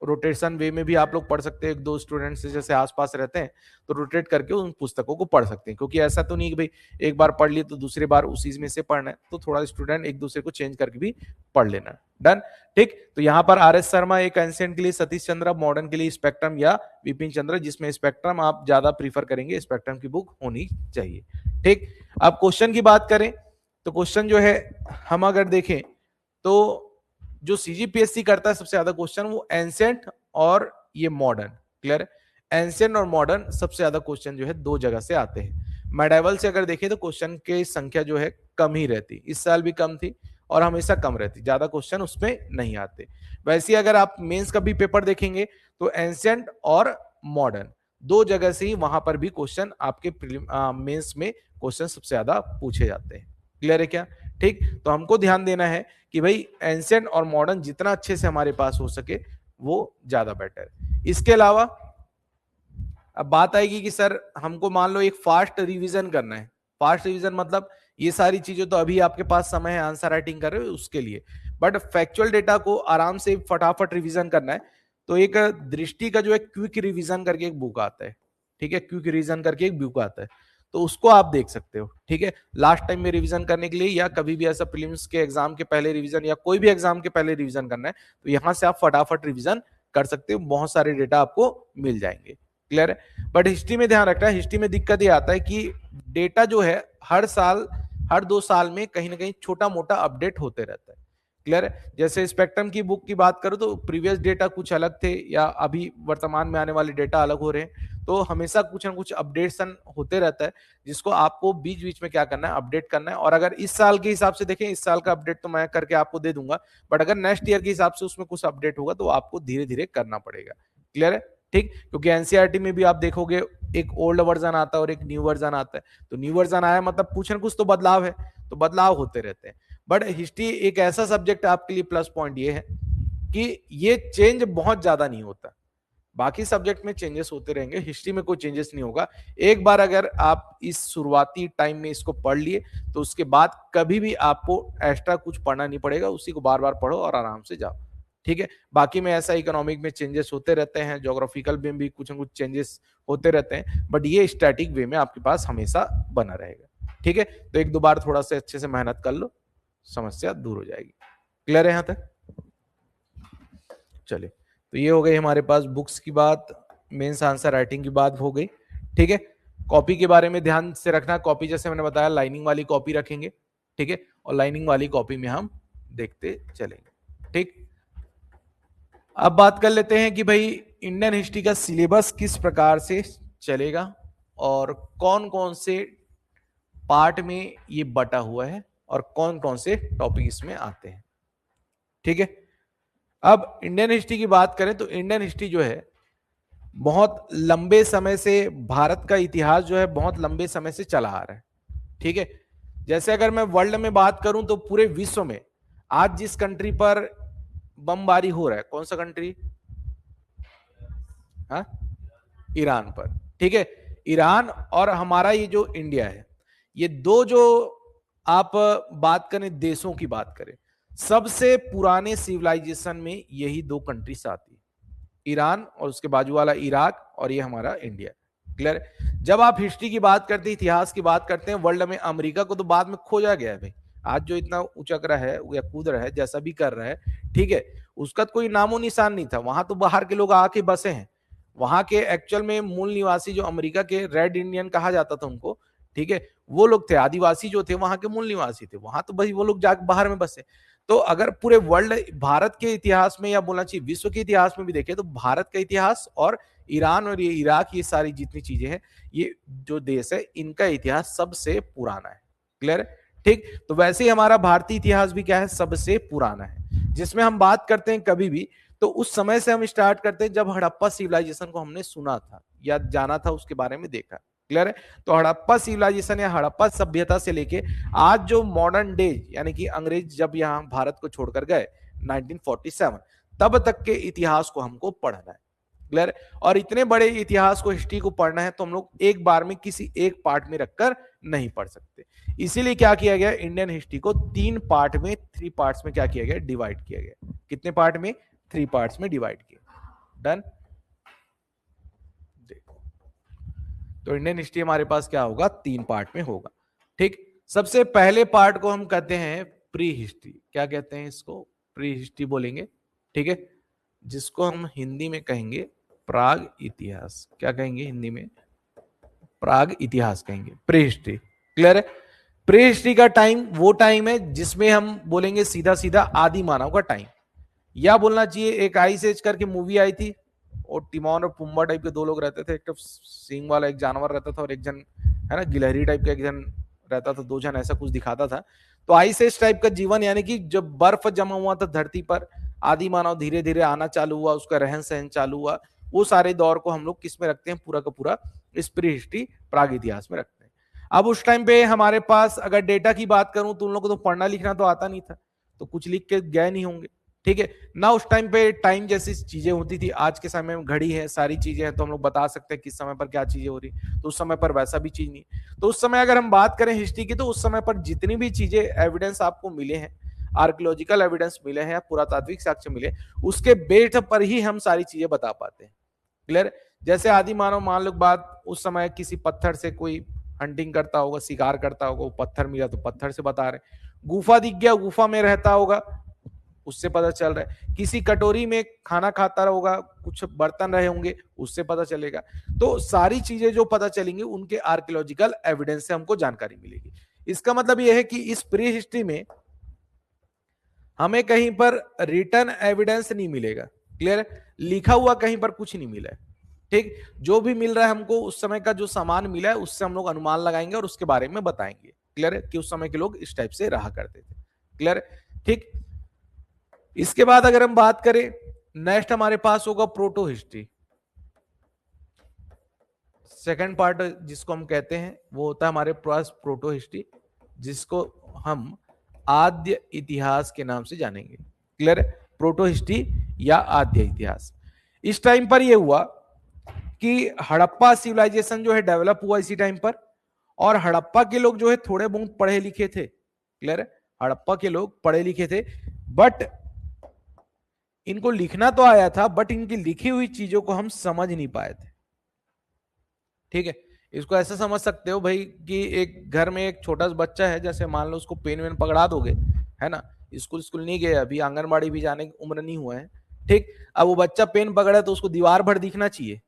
S1: रोटेशन वे में भी आप लोग पढ़ सकते हैं, एक दो स्टूडेंट से जैसे आसपास रहते हैं तो रोटेट करके उन पुस्तकों को पढ़ सकते हैं, क्योंकि ऐसा तो नहीं कि भाई एक बार पढ़ लिए तो दूसरी बार उसी में से पढ़ना है, तो थोड़ा स्टूडेंट एक दूसरे को चेंज करके भी पढ़ लेना। डन, ठीक। तो यहाँ पर आर एस शर्मा एक एंशिएंट के लिए सतीश चंद्र, मॉडर्न के लिए स्पेक्ट्रम या विपिन चंद्र, जिसमें स्पेक्ट्रम आप ज्यादा प्रीफर करेंगे, स्पेक्ट्रम की बुक होनी चाहिए। ठीक, अब क्वेश्चन की बात करें तो क्वेश्चन जो है हम अगर देखें तो जो सीजीपीएससी करता है सबसे ज्यादा क्वेश्चन वो एंशिएंट और ये मॉडर्न। क्लियर है, एंशिएंट और मॉडर्न सबसे ज्यादा क्वेश्चन जो है दो जगह से आते हैं। मेडावल से अगर देखें तो क्वेश्चन की संख्या जो है कम ही रहती, इस साल भी कम थी और हमेशा कम रहती, ज्यादा क्वेश्चन उसमें नहीं आते। वैसे अगर आप मेंस का भी पेपर देखेंगे तो एंशिएंट और मॉडर्न दो जगह से ही वहां पर भी क्वेश्चन आपके मेंस में क्वेश्चन सबसे ज्यादा पूछे जाते हैं। क्लियर है क्या? ठीक, तो हमको ध्यान देना है कि भाई एंशिएंट और मॉडर्न जितना अच्छे से हमारे पास हो सके वो ज्यादा बेटर है। इसके अलावा अब बात आएगी कि सर हमको मान लो एक फास्ट रिवीजन करना है। फास्ट रिवीजन मतलब ये सारी चीजें तो अभी आपके पास समय है आंसर राइटिंग कर रहे हो उसके लिए, बट फैक्चुअल डेटा को आराम से फटाफट रिवीजन करना है तो एक दृष्टि का जो है क्विक रिवीजन करके एक बुक आता है। ठीक है, क्विक रिवीजन करके एक बुक आता है, तो उसको आप देख सकते हो। ठीक है, लास्ट टाइम में रिवीजन करने के लिए या कभी भी ऐसा प्रीलिम्स के एग्जाम के पहले रिवीजन या कोई भी एग्जाम के पहले रिवीजन करना है तो यहां से आप फटाफट रिवीजन कर सकते हो, बहुत सारे डेटा आपको मिल जाएंगे। क्लियर है, बट हिस्ट्री में ध्यान रखना है, हिस्ट्री में दिक्कत ये आता है कि डेटा जो है हर साल हर 2 साल में कहीं ना कहीं छोटा मोटा अपडेट होते रहता है। क्लियर है, जैसे स्पेक्ट्रम की बुक की बात करूं तो प्रीवियस डेटा कुछ अलग थे या अभी वर्तमान में आने वाले डेटा अलग हो रहे हैं, तो हमेशा कुछ ना कुछ अपडेशन होते रहता है जिसको आपको बीच बीच में क्या करना है, अपडेट करना है। और अगर इस साल के हिसाब से देखें, इस साल का अपडेट तो मैं करके आपको दे दूंगा, बट अगर नेक्स्ट ईयर के हिसाब से उसमें कुछ अपडेट होगा तो आपको धीरे धीरे करना पड़ेगा। क्लियर है, ठीक, क्योंकि एनसीईआरटी में भी आप देखोगे एक ओल्ड वर्जन आता है और एक न्यू वर्जन आता है, तो न्यू वर्जन आया मतलब कुछ ना कुछ तो बदलाव है, तो बदलाव होते रहते हैं। बट हिस्ट्री एक ऐसा सब्जेक्ट आपके लिए प्लस पॉइंट ये है कि ये चेंज बहुत ज्यादा नहीं होता, बाकी सब्जेक्ट में चेंजेस होते रहेंगे, हिस्ट्री में कोई चेंजेस नहीं होगा। एक बार अगर आप इस शुरुआती टाइम में इसको पढ़ लिए तो उसके बाद कभी भी आपको एक्स्ट्रा कुछ पढ़ना नहीं पड़ेगा, उसी को बार बार पढ़ो और आराम से जाओ। ठीक है, बाकी में ऐसा इकोनॉमिक में चेंजेस होते रहते हैं, ज्योग्राफिकल में भी कुछ ना कुछ चेंजेस होते रहते हैं, बट ये स्टैटिक वे में आपके पास हमेशा बना रहेगा। ठीक है, तो एक दो बार थोड़ा सा अच्छे से मेहनत कर लो, समस्या दूर हो जाएगी। क्लियर है यहां तक? चलिए, तो ये हो गई हमारे पास बुक्स की बात, मेंस आंसर राइटिंग की बात हो गई। ठीक है, कॉपी के बारे में ध्यान से रखना, कॉपी जैसे मैंने बताया लाइनिंग वाली कॉपी रखेंगे। ठीक है, और लाइनिंग वाली कॉपी में हम देखते चलेंगे। ठीक, अब बात कर लेते हैं कि भाई इंडियन हिस्ट्री का सिलेबस किस प्रकार से चलेगा और कौन कौन से पार्ट में ये बटा हुआ है और कौन कौन से टॉपिक इसमें आते हैं। ठीक है, अब इंडियन हिस्ट्री की बात करें तो इंडियन हिस्ट्री जो है बहुत लंबे समय से, भारत का इतिहास जो है बहुत लंबे समय से चला आ रहा है। ठीक है, जैसे अगर मैं वर्ल्ड में बात करूं तो पूरे विश्व में आज जिस कंट्री पर बमबारी हो रहा है, कौन सा कंट्री? हाँ, ईरान पर। ठीक है, ईरान और हमारा ये जो इंडिया है, ये दो जो आप बात करें देशों की बात करें, सबसे पुराने सिविलाइजेशन में यही दो कंट्रीज आती है, ईरान और उसके बाजू वाला इराक और ये हमारा इंडिया। क्लियर? जब आप हिस्ट्री की बात करते हैं, इतिहास की बात करते हैं, वर्ल्ड में अमेरिका को तो बाद में खोजा गया है भाई, आज जो इतना उचक रहा है या कूद रहा है, जैसा भी कर रहा है, ठीक है, उसका तो कोई नामो निशान नहीं था, वहां तो बाहर के लोग आके बसे हैं, वहां के एक्चुअल में मूल निवासी जो अमेरिका के रेड इंडियन कहा जाता था उनको, ठीक है, वो लोग थे, आदिवासी जो थे वहां के मूल निवासी थे, वहां तो भाई वो लोग जाके बाहर में बसे। तो अगर पूरे वर्ल्ड, भारत के इतिहास में या बोलना चाहिए विश्व के इतिहास में भी देखें तो भारत का इतिहास और ईरान और ये इराक, ये सारी जितनी चीजें हैं, ये जो देश है इनका इतिहास सबसे पुराना है। क्लियर? ठीक, तो वैसे ही हमारा भारतीय इतिहास भी क्या है, सबसे पुराना है, जिसमें हम बात करते हैं कभी भी तो उस समय से हम स्टार्ट करते हैं जब हड़प्पा सिविलाइजेशन को हमने सुना था या जाना था, उसके बारे में देखा। क्लियर है? तो हड़प्पा सिविलाइजेशन या हड़प्पा सभ्यता से लेके आज जो मॉडर्न डे, यानी कि अंग्रेज जब यहाँ भारत को छोड़कर गए 1947, तब तक के इतिहास को हमको पढ़ना है। क्लियर? और इतने बड़े इतिहास को, हिस्ट्री को पढ़ना है तो हम लोग एक बार में किसी एक पार्ट में रखकर नहीं पढ़ सकते, इसीलिए क्या किया गया, इंडियन हिस्ट्री को 3 पार्ट में, 3 पार्ट्स में क्या किया गया, डिवाइड किया गया। कितने पार्ट में? 3 पार्ट्स में डिवाइड किया। डन। तो इंडियन हिस्ट्री हमारे पास क्या होगा, 3 पार्ट में होगा। ठीक, सबसे पहले पार्ट को हम कहते हैं प्री हिस्ट्री। क्या कहते हैं इसको, प्री हिस्ट्री बोलेंगे। ठीक है, जिसको हम हिंदी में कहेंगे प्राग इतिहास। क्या कहेंगे हिंदी में, प्राग इतिहास कहेंगे, प्री हिस्ट्री। क्लियर है। प्री हिस्ट्री का टाइम वो टाइम है जिसमें हम बोलेंगे सीधा सीधा आदि मानव का टाइम, या बोलना चाहिए एक आइस एज करके मूवी आई थी, और टिमोन और पुम्बा टाइप के 2 लोग रहते थे, एक तो सींग वाला एक जानवर रहता था और एक जन है ना गिलहरी टाइप का एक जन रहता था, 2 जन ऐसा कुछ दिखाता था। तो आइस एज टाइप का जीवन, यानी कि जब बर्फ जमा हुआ था धरती पर, आदि मानव धीरे धीरे आना चालू हुआ, उसका रहन सहन चालू हुआ, वो सारे दौर को हम लोग किस में रखते हैं, पूरा का पूरा इस प्री हिस्ट्री प्राग इतिहास में रखते हैं। अब उस टाइम पे हमारे पास अगर डेटा की बात करूं तो उन लोगों को तो पढ़ना लिखना तो आता नहीं था, तो कुछ लिख के गए नहीं होंगे। ठीक है ना, उस टाइम पे टाइम जैसी चीजें होती थी, आज के समय में घड़ी है, सारी चीजें हैं, तो हम लोग बता सकते हैं किस समय पर क्या चीजें हो रही, तो उस समय पर वैसा भी चीज नहीं। तो उस समय अगर हम बात करें हिस्ट्री की, तो उस समय पर जितनी भी चीजें एविडेंस आपको मिले हैं, आर्कियोलॉजिकल एविडेंस मिले हैं, पुरातात्विक साक्ष्य मिले, उसके बेस पर ही हम सारी चीजें बता पाते हैं। क्लियर। जैसे आदि मानव, मान लो बात, उस समय किसी पत्थर से कोई हंटिंग करता होगा, शिकार करता होगा, वो पत्थर मिला तो पत्थर से बता रहे, गुफा दिख गया, गुफा में रहता होगा, उससे पता चल रहा है, किसी कटोरी में खाना खाता होगा, कुछ बर्तन रहे होंगे, उससे पता चलेगा। तो सारी चीजें जो पता चलेंगी उनके आर्कियोलॉजिकल एविडेंस से हमको जानकारी मिलेगी। इसका मतलब यह है कि इस प्री हिस्ट्री में हमें कहीं पर रिटर्न एविडेंस नहीं मिलेगा। क्लियर, लिखा हुआ कहीं पर कुछ नहीं मिला है। ठीक, जो भी मिल रहा है हमको उस समय का जो सामान मिला है उससे हम लोग अनुमान लगाएंगे और उसके बारे में बताएंगे। क्लियर है, कि उस समय के लोग इस टाइप से रहा करते थे। क्लियर। ठीक, इसके बाद अगर हम बात करें, नेक्स्ट हमारे पास होगा प्रोटो हिस्ट्री। सेकंड पार्ट जिसको हम कहते हैं वो होता है हमारे पास प्रोटो हिस्ट्री, जिसको हम आद्य इतिहास के नाम से जानेंगे। क्लियर है, प्रोटो हिस्ट्री या आद्य इतिहास। इस टाइम पर यह हुआ कि हड़प्पा सिविलाइजेशन जो है डेवलप हुआ इसी टाइम पर, और हड़प्पा के लोग जो है थोड़े बहुत पढ़े लिखे थे। क्लियर है, हड़प्पा के लोग पढ़े लिखे थे, बट इनको लिखना तो आया था, बट इनकी लिखी हुई चीजों को हम समझ नहीं पाए थे। ठीक है, इसको ऐसा समझ सकते हो भाई कि एक घर में एक छोटा सा बच्चा है, जैसे मान लो उसको पेन वेन पकड़ा दोगे, है ना, स्कूल नहीं गया अभी, आंगनबाड़ी भी जाने की उम्र नहीं हुआ है। ठीक, अब वो बच्चा पेन पकड़ा तो उसको दीवार भर दिखना चाहिए,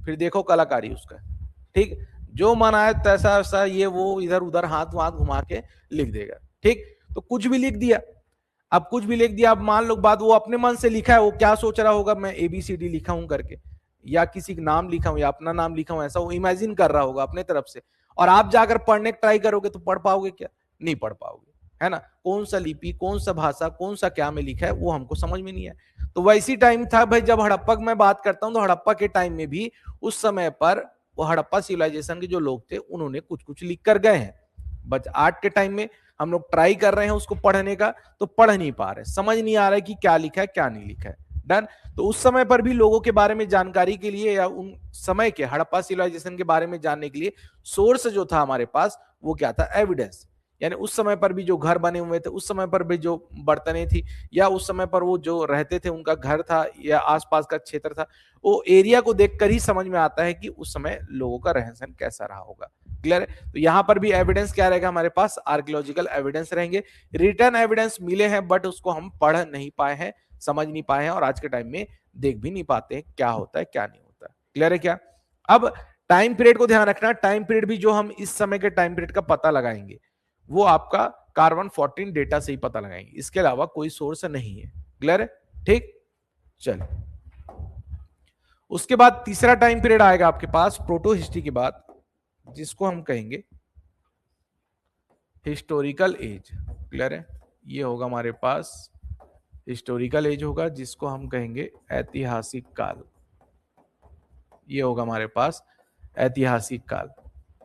S1: फिर देखो कलाकारी उसका। ठीक, जो मन आए तैसा वैसा ये वो इधर उधर हाथ वाथ घुमा के लिख देगा। ठीक, तो कुछ भी लिख दिया। अब कुछ भी लिख दिया, अब मान लो बात वो अपने मन से लिखा है, वो क्या सोच रहा होगा, मैं ABCD लिखा हूं करके, या किसी का नाम लिखा हूं या अपना नाम लिखा हूं, ऐसा वो इमेजिन कर रहा होगा अपने तरफ से। और आप जाकर पढ़ने ट्राई करोगे तो पढ़ पाओगे क्या, नहीं पढ़ पाओगे, है ना। कौन सा लिपि, कौन सा भाषा, कौन सा क्या में लिखा है वो हमको समझ में नहीं है। तो वैसी टाइम था भाई, जब हड़प्पा मैं बात करता हूं तो हड़प्पा के टाइम में भी उस समय पर वो हड़प्पा सिविलाइजेशन के जो लोग थे उन्होंने कुछ कुछ लिख कर गए हैं, बट आज के टाइम में हम लोग ट्राई कर रहे हैं उसको पढ़ने का, तो पढ़ नहीं पा रहे, समझ नहीं आ रहा है कि क्या लिखा है क्या नहीं लिखा है। डन। तो उस समय पर भी लोगों के बारे में जानकारी के लिए, या उन समय के हड़प्पा सिविलाइजेशन के बारे में जानने के लिए सोर्स जो था हमारे पास वो क्या था, एविडेंस। यानी उस समय पर भी जो घर बने हुए थे, उस समय पर भी जो बर्तनें थी, या उस समय पर वो जो रहते थे उनका घर था या आसपास का क्षेत्र था, वो एरिया को देखकर ही समझ में आता है कि उस समय लोगों का रहन सहन कैसा रहा होगा। क्लियर है, तो यहां पर भी एविडेंस क्या रहेगा हमारे पास, आर्कियोलॉजिकल एविडेंस रहेंगे। रिटर्न एविडेंस मिले हैं बट उसको हम पढ़ नहीं पाए हैं, समझ नहीं पाए हैं, और आज के टाइम में देख भी नहीं पाते हैं क्या होता है क्या नहीं होता है। क्लियर है क्या। अब टाइम पीरियड को ध्यान रखना, टाइम पीरियड भी जो हम इस समय के टाइम पीरियड का पता लगाएंगे वो आपका कार्बन 14 डेटा से ही पता लगाएंगे, इसके अलावा कोई सोर्स नहीं है। क्लियर है, ठीक। चलो, उसके बाद तीसरा टाइम पीरियड आएगा आपके पास प्रोटो हिस्ट्री के बाद, जिसको हम कहेंगे हिस्टोरिकल एज। क्लियर है, ये होगा हमारे पास हिस्टोरिकल एज होगा, जिसको हम कहेंगे ऐतिहासिक काल। ये होगा हमारे पास ऐतिहासिक काल।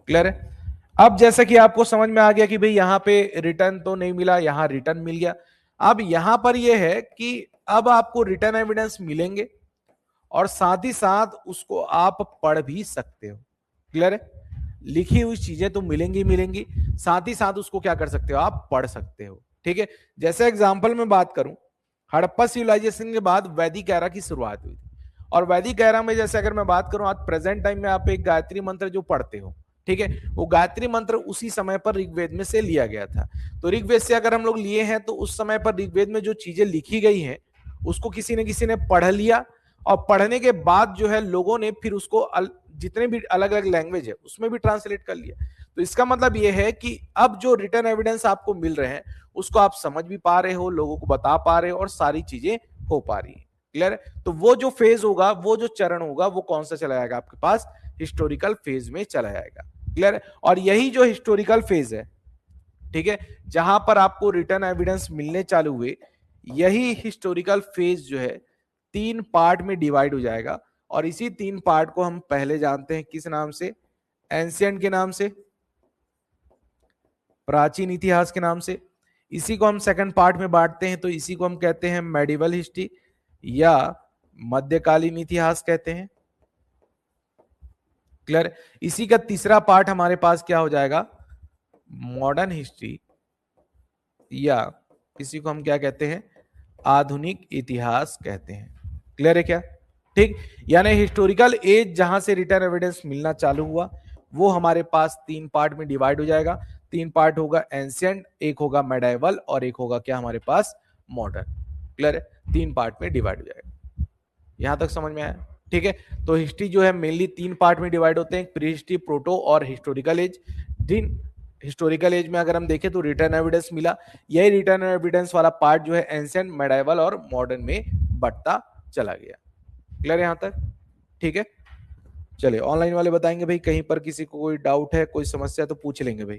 S1: क्लियर है। अब जैसा कि आपको समझ में आ गया कि भाई यहां पे रिटर्न तो नहीं मिला, यहां रिटर्न मिल गया। अब यहां पर यह है कि अब आपको रिटर्न एविडेंस मिलेंगे और साथ ही साथ उसको आप पढ़ भी सकते हो। क्लियर है, लिखी हुई चीजें तो मिलेंगी मिलेंगी, साथ ही साथ उसको क्या कर सकते हो, आप पढ़ सकते हो। ठीक है, जैसे एग्जांपल में बात करूं, हड़प्पा सिविलाइजेशन के बाद वैदिक एरा की शुरुआत हुई थी, और वैदिक एरा में जैसे अगर मैं बात करूं आज प्रेजेंट टाइम में आप एक गायत्री मंत्र जो पढ़ते हो, ठीक है, वो गायत्री मंत्र उसी समय पर ऋग्वेद में से लिया गया था। तो ऋग्वेद से अगर हम लोग लिए हैं तो उस समय पर ऋग्वेद में जो चीजें लिखी गई हैं उसको किसी ने पढ़ लिया, और पढ़ने के बाद जो है लोगों ने फिर उसको जितने भी अलग अलग लैंग्वेज है उसमें भी ट्रांसलेट कर लिया। तो इसका मतलब यह है कि अब जो रिटर्न एविडेंस आपको मिल रहे हैं उसको आप समझ भी पा रहे हो, लोगों को बता पा रहे हो, और सारी चीजें हो पा रही है। क्लियर है? तो वो जो फेज होगा, वो जो चरण होगा, वो कौन सा चला जाएगा आपके पास? हिस्टोरिकल फेज में चला जाएगा। क्लियर है? और यही जो हिस्टोरिकल फेज है, ठीक है, जहां पर आपको रिटर्न एविडेंस मिलने चालू हुए, यही हिस्टोरिकल फेज जो है 3 पार्ट में डिवाइड हो जाएगा। और इसी 3 पार्ट को हम पहले जानते हैं किस नाम से? एंशिएंट के नाम से, प्राचीन इतिहास के नाम से। इसी को हम सेकंड पार्ट में बांटते हैं, तो इसी को हम कहते हैं मेडिवल हिस्ट्री या मध्यकालीन इतिहास कहते हैं। क्लियर? इसी का तीसरा पार्ट हमारे पास क्या हो जाएगा? मॉडर्न हिस्ट्री, या इसी को हम क्या कहते हैं? आधुनिक इतिहास कहते हैं। क्लियर है क्या? ठीक, यानी हिस्टोरिकल एज जहां से रिटर्न एविडेंस मिलना चालू हुआ वो हमारे पास 3 पार्ट में डिवाइड हो जाएगा। 3 पार्ट होगा एंशिएंट, एक होगा मेडाइवल, और एक होगा क्या हमारे पास? मॉडर्न। क्लियर है? 3 पार्ट में डिवाइड हो जाएगा। यहां तक समझ में आया? ठीक है, तो हिस्ट्री जो है मेनली 3 पार्ट में डिवाइड होते हैं, प्री हिस्ट्री, प्रोटो और हिस्टोरिकल एज। हिस्टोरिकल एज में अगर हम देखें तो रिटर्न एविडेंस मिला, यही रिटर्न एविडेंस वाला पार्ट जो है एंशिएंट, मेडाइवल और मॉडर्न में बढ़ता चला गया। क्लियर यहां तक? ठीक है, चलिए ऑनलाइन वाले बताएंगे भाई, कहीं पर किसी को कोई डाउट है, कोई समस्या तो पूछ लेंगे भाई।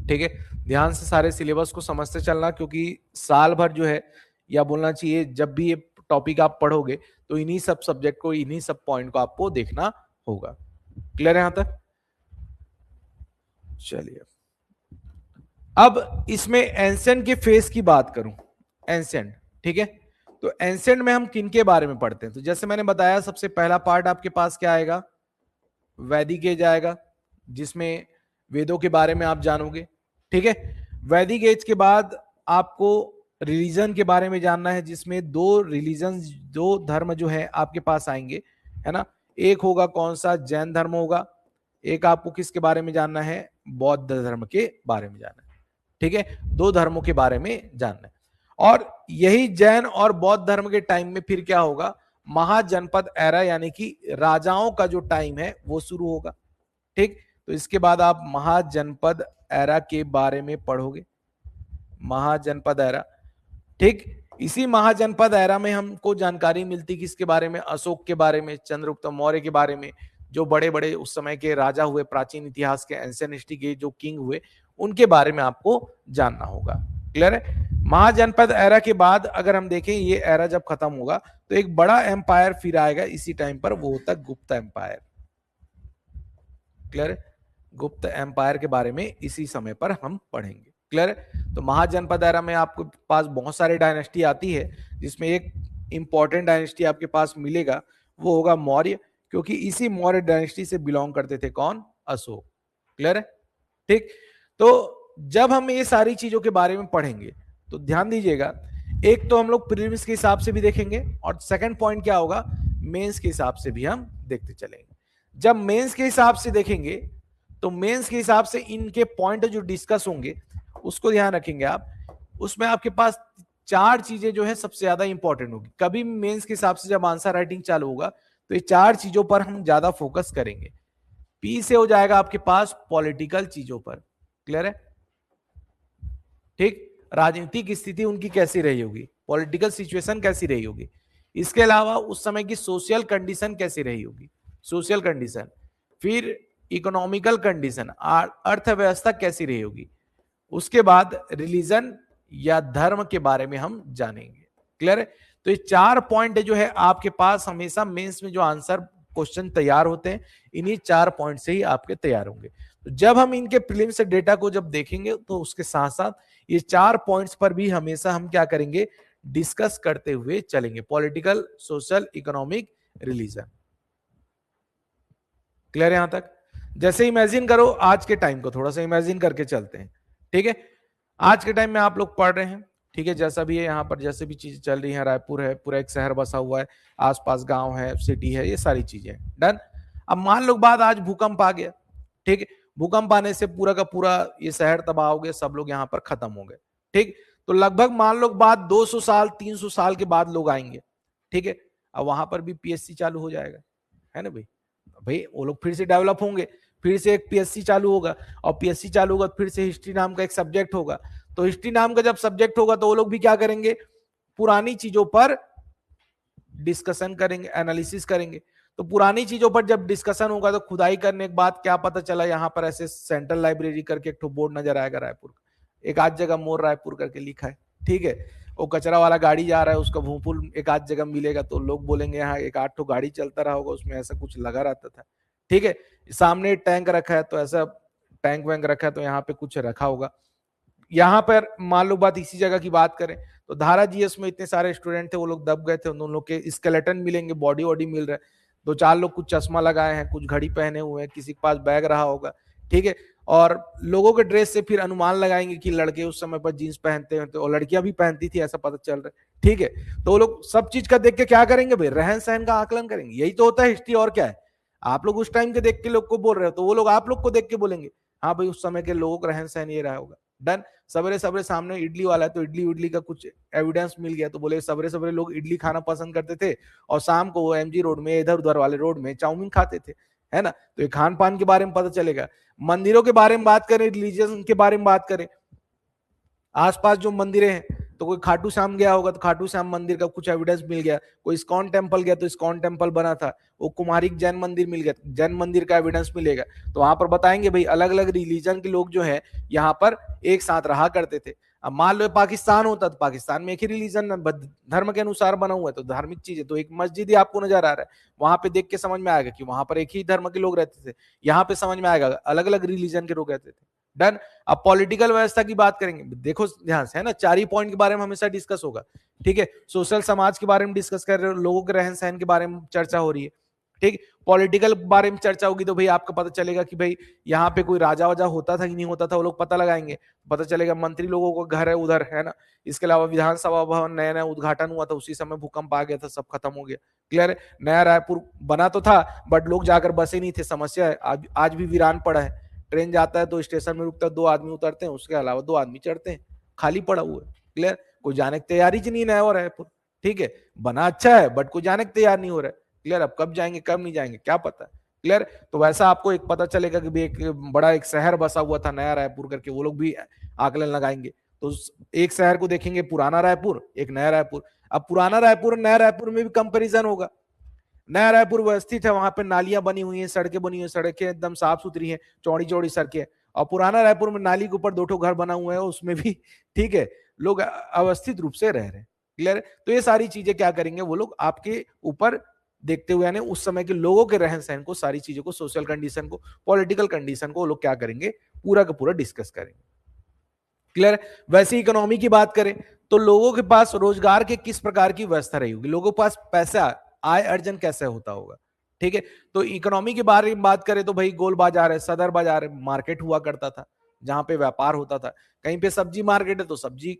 S1: ठीक है, ध्यान से सारे सिलेबस को समझते चलना, क्योंकि साल भर जो है, या बोलना चाहिए जब भी ये टॉपिक आप पढ़ोगे तो इन्हीं सब सब्जेक्ट को, इन्हीं सब पॉइंट को आपको देखना होगा। क्लियर है यहां तक? चलिए, अब इसमें एंशिएंट के फेस की बात करूं, एंशिएंट, ठीक है, तो एंशिएंट में हम किन के बारे में पढ़ते हैं? तो जैसे मैंने बताया, सबसे पहला पार्ट आपके पास क्या आएगा? वैदिक एज आएगा, जिसमें वेदों के बारे में आप जानोगे। ठीक है, वैदिक एज के बाद आपको रिलीजन के बारे में जानना है, जिसमें 2 रिलीजन, 2 धर्म जो है आपके पास आएंगे, है ना। एक होगा कौन सा? जैन धर्म होगा। एक आपको किसके बारे में जानना है? बौद्ध धर्म के बारे में जानना है। ठीक है, 2 धर्मों के बारे में जानना है। और यही जैन और बौद्ध धर्म के टाइम में फिर क्या होगा? महाजनपद एरा, यानी कि राजाओं का जो टाइम है वो शुरू होगा। ठीक, तो इसके बाद आप महाजनपद एरा के बारे में पढ़ोगे, महाजनपद एरा। ठीक, इसी महाजनपद एरा में हमको जानकारी मिलती किसके बारे में? अशोक के बारे में, चंद्रगुप्त मौर्य के बारे में, जो बड़े बड़े उस समय के राजा हुए, प्राचीन इतिहास के, एंशिएंट हिस्ट्री के जो किंग हुए, उनके बारे में आपको जानना होगा। क्लियर है? महाजनपद एरा के बाद अगर हम देखें, ये एरा जब खत्म होगा तो एक बड़ा एम्पायर फिर आएगा इसी टाइम पर, वो होता है गुप्त एम्पायर। क्लियर है? गुप्त एम्पायर के बारे में इसी समय पर हम पढ़ेंगे। क्लियर है? तो महाजनपद एरा में आपके पास बहुत सारे डायनेस्टी आती है, जिसमें एक इंपॉर्टेंट डायनेस्टी आपके पास मिलेगा, वो होगा मौर्य, क्योंकि इसी मौर्य डायनेस्टी से बिलोंग करते थे कौन? अशोक। क्लियर है? ठीक, तो जब हम ये सारी चीजों के बारे में पढ़ेंगे तो ध्यान दीजिएगा, एक तो हम लोग प्रीलिम्स के हिसाब से भी देखेंगे, और सेकंड पॉइंट क्या होगा? मेंस के हिसाब से भी हम देखते चलेंगे। जब मेंस के हिसाब से देखेंगे तो मेंस के हिसाब से इनके पॉइंट जो डिस्कस होंगे उसको ध्यान रखेंगे आप। उसमें आपके पास 4 चीजें जो है सबसे ज्यादा इंपॉर्टेंट होगी। कभी मेंस के हिसाब से जब आंसर राइटिंग चालू होगा तो ये 4 चीजों पर हम ज्यादा फोकस करेंगे। पी से हो जाएगा आपके पास पॉलिटिकल चीजों पर। क्लियर है? ठीक, राजनीतिक स्थिति उनकी कैसी रही होगी, पॉलिटिकल सिचुएशन कैसी रही होगी। इसके अलावा उस समय की सोशल कंडीशन कैसी रही होगी, सोशल कंडीशन। फिर इकोनॉमिकल कंडीशन, अर्थव्यवस्था कैसी रही होगी। उसके बाद रिलीजन या धर्म के बारे में हम जानेंगे। क्लियर है? तो ये 4 पॉइंट जो है आपके पास हमेशा मेंस में जो आंसर क्वेश्चन तैयार होते हैं, इन्हीं 4 पॉइंट से ही आपके तैयार होंगे। तो जब हम इनके प्रीलिम्स से डेटा को जब देखेंगे तो उसके साथ साथ ये 4 पॉइंट्स पर भी हमेशा हम क्या करेंगे? डिस्कस करते हुए चलेंगे, political, social, economic, religion. Clear है यहां तक? जैसे इमेजिन करो, आज के टाइम को थोड़ा सा इमेजिन करके चलते हैं। ठीक है, आज के टाइम में आप लोग पढ़ रहे हैं, ठीक है, जैसा भी है यहाँ पर, जैसे भी चीजें चल रही हैं, रायपुर है, पूरा एक शहर बसा हुआ है, आसपास गांव है, सिटी है, ये सारी चीजें डन। अब मान लो बाद आज भूकंप आ गया, ठीक है, भूकंप आने से पूरा का पूरा ये शहर तबाह हो गया, सब लोग यहाँ पर खत्म हो गए, ठीक। तो लगभग मान लो बाद 200 साल 300 साल के बाद लोग आएंगे, ठीक है। अब वहां पर भी पीएससी चालू हो जाएगा, है ना भाई। भाई वो लोग फिर से डेवलप होंगे, फिर से एक पीएससी चालू होगा, और पीएससी चालू होगा फिर से हिस्ट्री नाम का एक सब्जेक्ट होगा। तो हिस्ट्री नाम का जब सब्जेक्ट होगा तो वो लोग भी क्या करेंगे, पुरानी चीजों पर डिस्कशन करेंगे, एनालिसिस करेंगे। तो पुरानी चीजों पर जब डिस्कशन होगा तो खुदाई करने के बाद क्या पता चला, यहाँ पर ऐसे सेंट्रल लाइब्रेरी करके एक तो बोर्ड नजर आएगा रायपुर, एक आध जगह मोर रायपुर करके लिखा है, ठीक है। वो कचरा वाला गाड़ी जा रहा है, उसका भूपुल एक आध जगह मिलेगा, तो लोग बोलेंगे यहाँ एक आठ तो गाड़ी चलता रहा होगा, उसमें ऐसा कुछ लगा रहता था, ठीक है। सामने टैंक रखा है, तो ऐसा टैंक वैंक रखा है, तो यहाँ पे कुछ रखा होगा। यहाँ पर मान लो बात इसी जगह की बात करें तो धारा जीएस में इतने सारे स्टूडेंट थे, वो लोग दब गए थे, उन लोग के स्केलेटन मिलेंगे, बॉडी वॉडी मिल रहा है, दो चार लोग कुछ चश्मा लगाए हैं, कुछ घड़ी पहने हुए हैं, किसी के पास बैग रहा होगा, ठीक है। और लोगों के ड्रेस से फिर अनुमान लगाएंगे कि लड़के उस समय पर जींस पहनते हैं, तो लड़कियां भी पहनती थी, ऐसा पता चल रहा है, ठीक है। तो वो लोग सब चीज का देख के क्या करेंगे भाई, रहन सहन का आकलन करेंगे, यही तो होता है हिस्ट्री, और क्या है। आप लोग उस टाइम के देख के लोग को बोल रहे हो, तो वो लोग आप लोग को देख के बोलेंगे हाँ भाई उस समय के लोगों का रहन सहन ये रहा होगा, डन। सवेरे सवेरे सामने इडली वाला है, तो इडली उडली का कुछ एविडेंस मिल गया, तो बोले सवेरे सवेरे लोग इडली खाना पसंद करते थे, और शाम को वो एमजी रोड में इधर उधर वाले रोड में चाउमीन खाते थे, है ना। तो ये खान पान के बारे में पता चलेगा। मंदिरों के बारे में बात करें, रिलीजियन के बारे में बात करें, आसपास जो मंदिरें हैं, तो कोई खाटू श्याम गया होगा तो खाटू श्याम मंदिर का कुछ एविडेंस मिल गया, कोई इस्कॉन टेम्पल गया तो इस्कॉन टेम्पल बना था, वो कुमारिक जैन मंदिर मिल गया, जैन मंदिर का एविडेंस मिलेगा। तो वहां पर बताएंगे भाई अलग अलग रिलीजन के लोग जो है यहाँ पर एक साथ रहा करते थे। अब मान लो पाकिस्तान होता तो पाकिस्तान में एक ही रिलीजन धर्म के अनुसार बना हुआ है, तो धार्मिक चीज है, तो एक मस्जिद ही आपको नजर आ रहा है, वहां पे देख के समझ में आएगा कि वहां पर एक ही धर्म के लोग रहते थे, यहाँ पे समझ में आएगा अलग अलग रिलीजन के लोग रहते थे, डन। अब पॉलिटिकल व्यवस्था की बात करेंगे, देखो ध्यान से, है ना, 4 ही पॉइंट के बारे में हमेशा डिस्कस होगा, ठीक है। सोशल समाज के बारे में डिस्कस कर रहे हो, लोगों के रहन सहन के बारे में चर्चा हो रही है, ठीक। पॉलिटिकल बारे में चर्चा होगी तो भाई आपको पता चलेगा कि भाई यहाँ पे कोई राजा वाजा होता था कि नहीं होता था, वो लोग पता लगाएंगे, पता चलेगा मंत्री लोगों का घर है उधर, है ना। इसके अलावा विधानसभा भवन नया नया उद्घाटन हुआ था, उसी समय भूकंप आ गया था, सब खत्म हो गया, क्लियर है। नया रायपुर बना तो था बट लोग जाकर बसे नहीं थे, समस्या है, आज भी वीरान पड़ा है। ट्रेन जाता है तो स्टेशन में रुकता है, 2 आदमी उतरते हैं, उसके अलावा 2 आदमी चढ़ते हैं, खाली पड़ा हुआ है, क्लियर। कोई जाने की तैयारी नहीं है और रायपुर, ठीक है, बना अच्छा है बट कोई जाने की तैयार नहीं हो रहा है, क्लियर। अब कब जाएंगे कब नहीं जाएंगे क्या पता, क्लियर। तो वैसा आपको एक पता चलेगा कि एक बड़ा एक शहर बसा हुआ था नया रायपुर करके, वो लोग भी आकलन लगाएंगे। तो एक शहर को देखेंगे पुराना रायपुर, एक नया रायपुर। अब पुराना रायपुर नया रायपुर में भी कंपैरिजन होगा। नया रायपुर व्यवस्थित है, वहां पे नालियां बनी हुई हैं, सड़कें बनी हुई हैं, सड़कें एकदम साफ सुथरी हैं, चौड़ी चौड़ी सड़कें। और पुराना रायपुर में नाली के ऊपर 2 घर बना हुआ है, उसमें भी ठीक है लोग अवस्थित रूप से रह रहे हैं, क्लियर। तो ये सारी चीजें क्या करेंगे वो लोग आपके ऊपर देखते हुए, यानी उस समय के लोगों के रहन सहन को, सारी चीजों को, सोशल कंडीशन को, पॉलिटिकल कंडीशन को वो लोग क्या करेंगे, पूरा का पूरा डिस्कस करेंगे, क्लियर। वैसे इकोनॉमी की बात करें तो लोगों के पास रोजगार के किस प्रकार की व्यवस्था रही होगी, लोगों के पास पैसा, आय अर्जन कैसे होता होगा, ठीक है। तो इकोनॉमी के बारे में बात करें तो भाई गोल बाजार है, सदर बाजार है, मार्केट हुआ करता था जहां पे व्यापार होता था। कहीं पे सब्जी मार्केट है तो सब्जी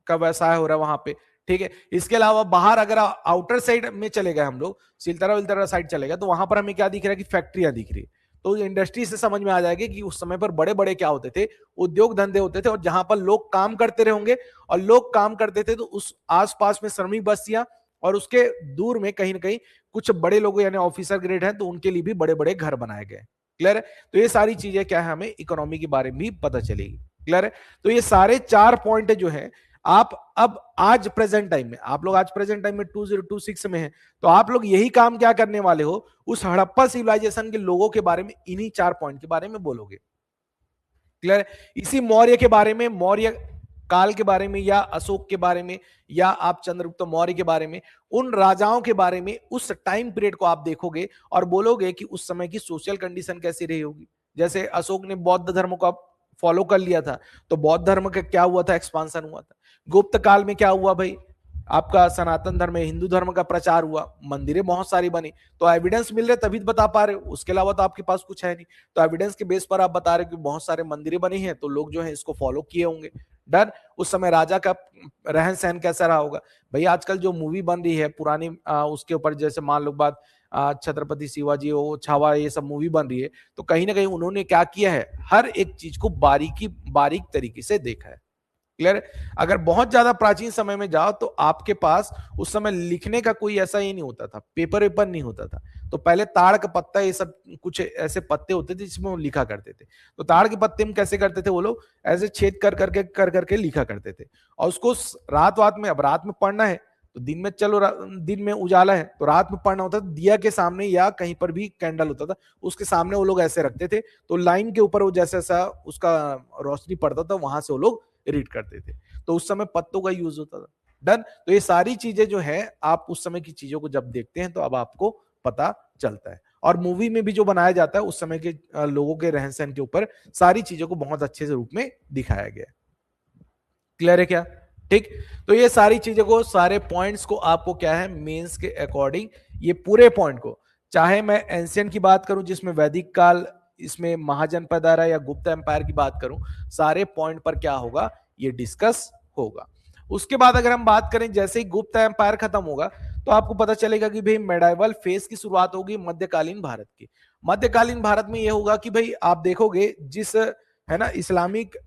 S1: का व्यवसाय हो रहा है वहां पे, ठीक है। इसके अलावा बाहर अगर आउटर साइड में चले गए हम लोग, सिलतरा विलतरा साइड चले गए, तो वहां पर हमें क्या दिख रहा है कि फैक्ट्रियां दिख रही है। तो इंडस्ट्री से समझ में आ जाएगा कि उस समय पर बड़े बड़े क्या होते थे, उद्योग धंधे होते थे, और जहां पर लोग काम करते रहेंगे, और लोग काम करते थे तो उस आसपास में श्रमिक बस्तियां, और उसके दूर में कहीं ना कहीं कुछ बड़े लोग यानी ऑफिसर ग्रेड हैं, तो उनके लिए भी बड़े बड़े घर बनाए गए, क्लियर है। तो ये सारी चीजें क्या है, हमें इकोनॉमी के बारे में भी पता चलेगी, क्लियर है। तो ये सारे 4 पॉइंट जो है, आप अब आज प्रेजेंट टाइम में, आप लोग आज प्रेजेंट टाइम में 2026 में है, तो आप लोग यही काम क्या करने वाले हो, उस हड़प्पा सिविलाइजेशन के लोगों के बारे में, इन्हीं 4 पॉइंट के बारे में बोलोगे, क्लियर है। इसी मौर्य के बारे में, मौर्य काल के बारे में, या अशोक के बारे में, या आप चंद्रगुप्त मौर्य के बारे में, उन राजाओं के बारे में, उस टाइम पीरियड को आप देखोगे और बोलोगे कि उस समय की सोशल कंडीशन कैसी रही होगी। जैसे अशोक ने बौद्ध धर्म को फॉलो कर लिया था, तो बौद्ध धर्म का क्या हुआ था, एक्सपांसन हुआ था। गुप्त काल में क्या हुआ भाई, आपका सनातन धर्म, हिंदू धर्म का प्रचार हुआ, मंदिरें बहुत सारी बनी, तो एविडेंस मिल रहे तभी तो बता पा रहे हो, उसके अलावा तो आपके पास कुछ है नहीं। तो एविडेंस के बेस पर आप बता रहे हो कि बहुत सारे मंदिरें बनी हैं, तो लोग जो है इसको फॉलो किए होंगे, डन। उस समय राजा का रहन सहन कैसा रहा होगा। भाई आजकल जो मूवी बन रही है पुरानी उसके ऊपर, जैसे मान लो बात छत्रपति शिवाजी हो, छावा, ये सब मूवी बन रही है, तो कहीं ना कहीं उन्होंने क्या किया है, हर एक चीज को बारीक तरीके से देखा है। क्लियर। अगर बहुत ज्यादा प्राचीन समय में जाओ तो आपके पास उस समय लिखने का कोई ऐसा ही नहीं होता था, पेपर वेपर नहीं होता था। तो पहले ताड़ का पत्ता, ये सब कुछ ऐसे पत्ते होते थे जिसमें वो लिखा करते थे। तो ताड़ के पत्ते में कैसे करते थे वो लोग, ऐसे छेद कर करके लिखा करते थे। और उसको रात वात में, अब रात में पढ़ना है तो दिन में, चलो दिन में उजाला है तो रात में पढ़ना होता था, दिया के सामने या कहीं पर भी कैंडल होता था उसके सामने वो लोग ऐसे रखते थे, तो लाइन के ऊपर वो जैसा जैसा उसका रोशनी पड़ता था वहां से वो लोग रीड करते थे। तो उस समय पत्तों का यूज होता था। डन। तो ये सारी चीजें जो है आप उस समय की चीजों को जब देखते हैं तो अब आपको पता चलता है। और मूवी में भी जो बनाया जाता है उस समय के लोगों के रहन सहन के ऊपर सारी चीजों को बहुत अच्छे से रूप में दिखाया गया है। क्लियर है क्या। ठीक। तो ये सारी चीजों को, सारे पॉइंट्स को आपको क्या है, मेंस के अकॉर्डिंग ये पूरे पॉइंट को, चाहे मैं एंशियंट की बात करूं जिसमें वैदिक काल, इसमें महाजनपद एरा या गुप्त एम्पायर की बात करूं, सारे पॉइंट पर क्या होगा, ये डिस्कस होगा। उसके बाद अगर हम बात करें, जैसे ही गुप्त एम्पायर खत्म होगा तो आपको पता चलेगा कि भाई मेडाइवल फेज की शुरुआत होगी मध्यकालीन भारत की। मध्यकालीन भारत में यह होगा कि भाई आप देखोगे जिस, है ना, इस्लामिक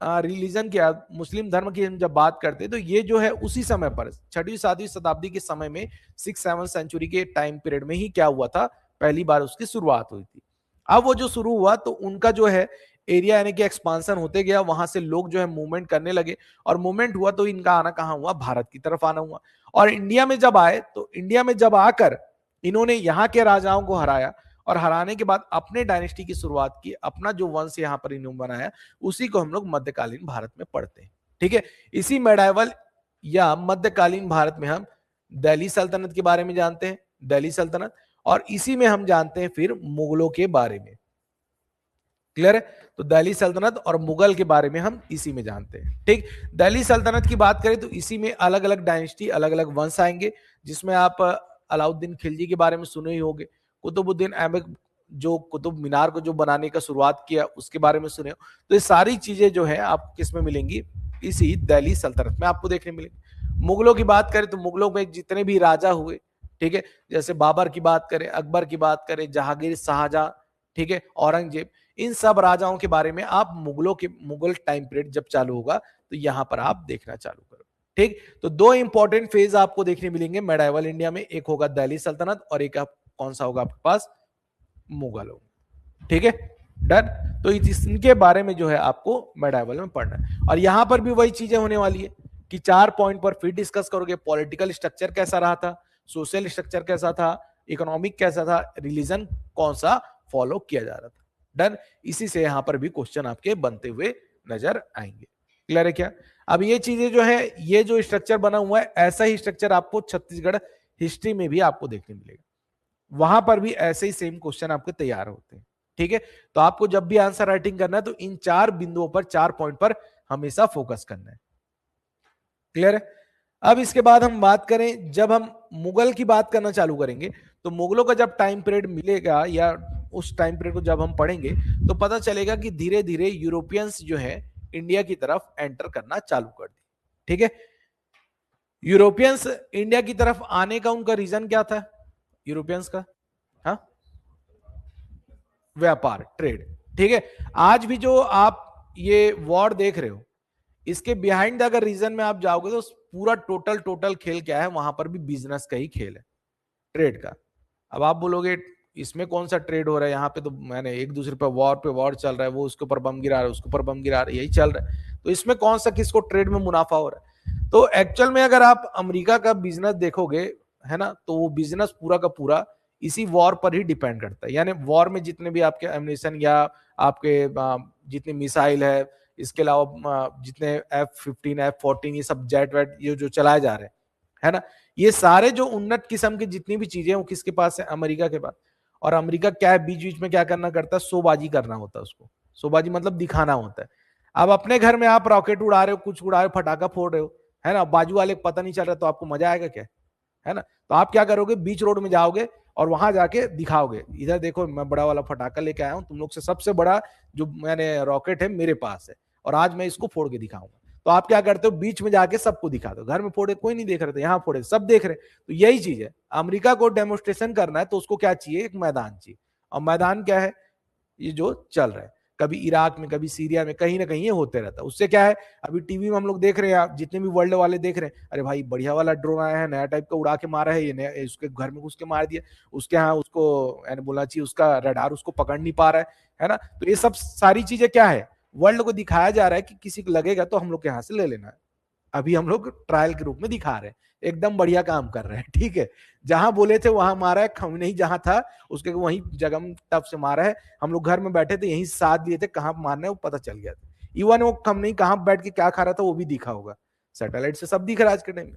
S1: रिलीजन की, मुस्लिम धर्म की हम जब बात करते हैं तो ये जो है उसी समय पर 6वीं 7वीं शताब्दी के समय में 6-7 सेंचुरी के टाइम पीरियड में ही क्या हुआ था, पहली बार उसकी शुरुआत हुई थी। अब वो जो शुरू हुआ तो उनका जो है एरिया यानी कि एक्सपांसन होते गया, वहां से लोग जो है मूवमेंट करने लगे, और मूवमेंट हुआ तो इनका आना कहां हुआ, भारत की तरफ आना हुआ। और इंडिया में जब आए तो इंडिया में जब आकर इन्होंने यहाँ के राजाओं को हराया, और हराने के बाद अपने डायनेस्टी की शुरुआत की, अपना जो वंश यहाँ पर इन्होंने बनाया, उसी को हम लोग मध्यकालीन भारत में पढ़ते हैं। ठीक है। इसी मेडाइवल या मध्यकालीन भारत में हम दिल्ली सल्तनत के बारे में जानते हैं, दिल्ली सल्तनत, और इसी में हम जानते हैं फिर मुगलों के बारे में। क्लियर है। तो दिल्ली सल्तनत और मुगल के बारे में हम इसी में जानते हैं। ठीक। दिल्ली सल्तनत की बात करें तो इसी में अलग अलग डायनेस्टी, अलग अलग वंश आएंगे, जिसमें आप अलाउद्दीन खिलजी के बारे में सुने ही होंगे, कुतुबुद्दीन ऐबक जो कुतुब मीनार को जो बनाने का शुरुआत किया उसके बारे में सुने हो। तो ये सारी चीजें जो है आपको किस में मिलेंगी, इसी दिल्ली सल्तनत में आपको देखने मिलेंगी। मुगलों की बात करें तो मुगलों में जितने भी राजा हुए, ठीक है, जैसे बाबर की बात करें, अकबर की बात करें, जहांगीर, शाहजहां, ठीक है, औरंगजेब, इन सब राजाओं के बारे में आप मुगलों के, मुगल टाइम पीरियड जब चालू होगा तो यहां पर आप देखना चालू करो। ठीक। तो दो इंपॉर्टेंट फेज आपको देखने मिलेंगे मेडाइवल इंडिया में, एक होगा दिल्ली सल्तनत और एक कौन सा होगा आपके पास, मुगल होगा। ठीक है। डन। तो इनके बारे में जो है आपको मेडाइवल में पढ़ना है। और यहां पर भी वही चीजें होने वाली है कि 4 पॉइंट पर फिर डिस्कस करोगे, पॉलिटिकल स्ट्रक्चर कैसा रहा था, सोशल स्ट्रक्चर कैसा था, इकोनॉमिक कैसा था, रिलीजन कौन सा फॉलो किया जा रहा था। डन। इसी से यहां पर भी क्वेश्चन आपके बनते हुए नजर आएंगे। क्लियर है क्या। अब ये चीजें जो है, ये जो स्ट्रक्चर बना हुआ है, ऐसा ही स्ट्रक्चर आपको छत्तीसगढ़ हिस्ट्री में भी आपको देखने मिलेगा, वहां पर भी ऐसे ही सेम क्वेश्चन आपके तैयार होते हैं। ठीक है। तो आपको जब भी आंसर राइटिंग करना है तो इन 4 बिंदुओं पर, 4 पॉइंट पर हमेशा फोकस करना है। क्लियर है। अब इसके बाद हम बात करें, जब हम मुगल की बात करना चालू करेंगे तो मुगलों का जब टाइम पीरियड मिलेगा या उस टाइम पीरियड को जब हम पढ़ेंगे तो पता चलेगा कि धीरे धीरे यूरोपियंस जो है इंडिया की तरफ एंटर करना चालू कर दिए। ठीक है। यूरोपियंस इंडिया की तरफ आने का उनका रीजन क्या था, यूरोपियंस का, हाँ, व्यापार, ट्रेड। ठीक है। आज भी जो आप ये वॉर देख रहे हो, इसके बिहाइंड अगर रीजन में आप जाओगे तो पूरा टोटल खेल क्या है, वहां पर भी बिजनेस का ही खेल है, ट्रेड का। अब आप बोलोगे इसमें कौन सा ट्रेड हो रहा है, यहाँ पे तो मैंने एक दूसरे पर वॉर चल रहा है, वो उसके ऊपर बम गिरा रहा है, उसके ऊपर बम गिरा रहा है, यही चल रहा है, तो इसमें कौन सा किसको ट्रेड में मुनाफा हो रहा है। तो एक्चुअल में अगर आप अमेरिका का बिजनेस देखोगे, है ना, तो वो बिजनेस पूरा का पूरा इसी वॉर पर ही डिपेंड करता है। यानी वॉर में जितने भी आपके एम्युनिशन या आपके जितने मिसाइल है, इसके अलावा जितने F-15 F-14 ये सब जेट वेट ये जो चलाए जा रहे हैं, है ना, ये सारे जो उन्नत किस्म की जितनी भी चीजें वो किसके पास है, अमेरिका के पास। और अमेरिका क्या है, बीच बीच में क्या करना करता है, शोबाजी करना होता है उसको, शोबाजी मतलब दिखाना होता है। अब अपने घर में आप रॉकेट उड़ा रहे हो, कुछ उड़ा रहे हो, पटाखा फोड़ रहे हो, है ना, बाजू वाले को पता नहीं चल रहा, तो आपको मजा आएगा क्या, है ना। तो आप क्या करोगे, बीच रोड में जाओगे और वहां जाके दिखाओगे, इधर देखो मैं बड़ा वाला फटाका लेके आया हूं, तुम लोग से सबसे बड़ा जो मैंने रॉकेट है मेरे पास है, और आज मैं इसको फोड़ के दिखाऊंगा। तो आप क्या करते हो, बीच में जाके सबको दिखा दो, घर में फोड़े कोई नहीं देख रहे थे, यहाँ फोड़े सब देख रहे। तो यही चीज है, अमेरिका को डेमोन्स्ट्रेशन करना है तो उसको क्या चाहिए, एक मैदान चाहिए। और मैदान क्या है, ये जो चल रहा है, कभी इराक में कभी सीरिया में, कहीं ना कहीं ये होते रहता है। उससे क्या है, अभी टीवी में हम लोग देख रहे हैं, आप जितने भी वर्ल्ड वाले देख रहे हैं, अरे भाई बढ़िया वाला ड्रोन आया है, नया टाइप का, उड़ा के मारा है, ये नया, उसके घर में घुस के मार दिया, उसके यहाँ उसको बोला चाहिए, उसका रडार उसको पकड़ नहीं पा रहा है ना। तो ये सब सारी चीजें क्या है, वर्ल्ड को दिखाया जा रहा है कि किसी को लगेगा तो हम लोग के यहाँ से ले लेना है। अभी हम लोग ट्रायल के रूप में दिखा रहे हैं, एकदम बढ़िया काम कर रहे हैं, ठीक है। जहां बोले थे वहां मारा है, खमनेई जहां था उसके वहीं जगह टफ से मारा है। हम लोग घर में बैठे थे, यहीं साथ दिए थे, कहां मारना है वो पता चल गया था। इवन वो खमनेई कहां बैठ के क्या खा रहा था वो भी दिखा होगा, सैटेलाइट से सब दिख रहा है आज के टाइम में,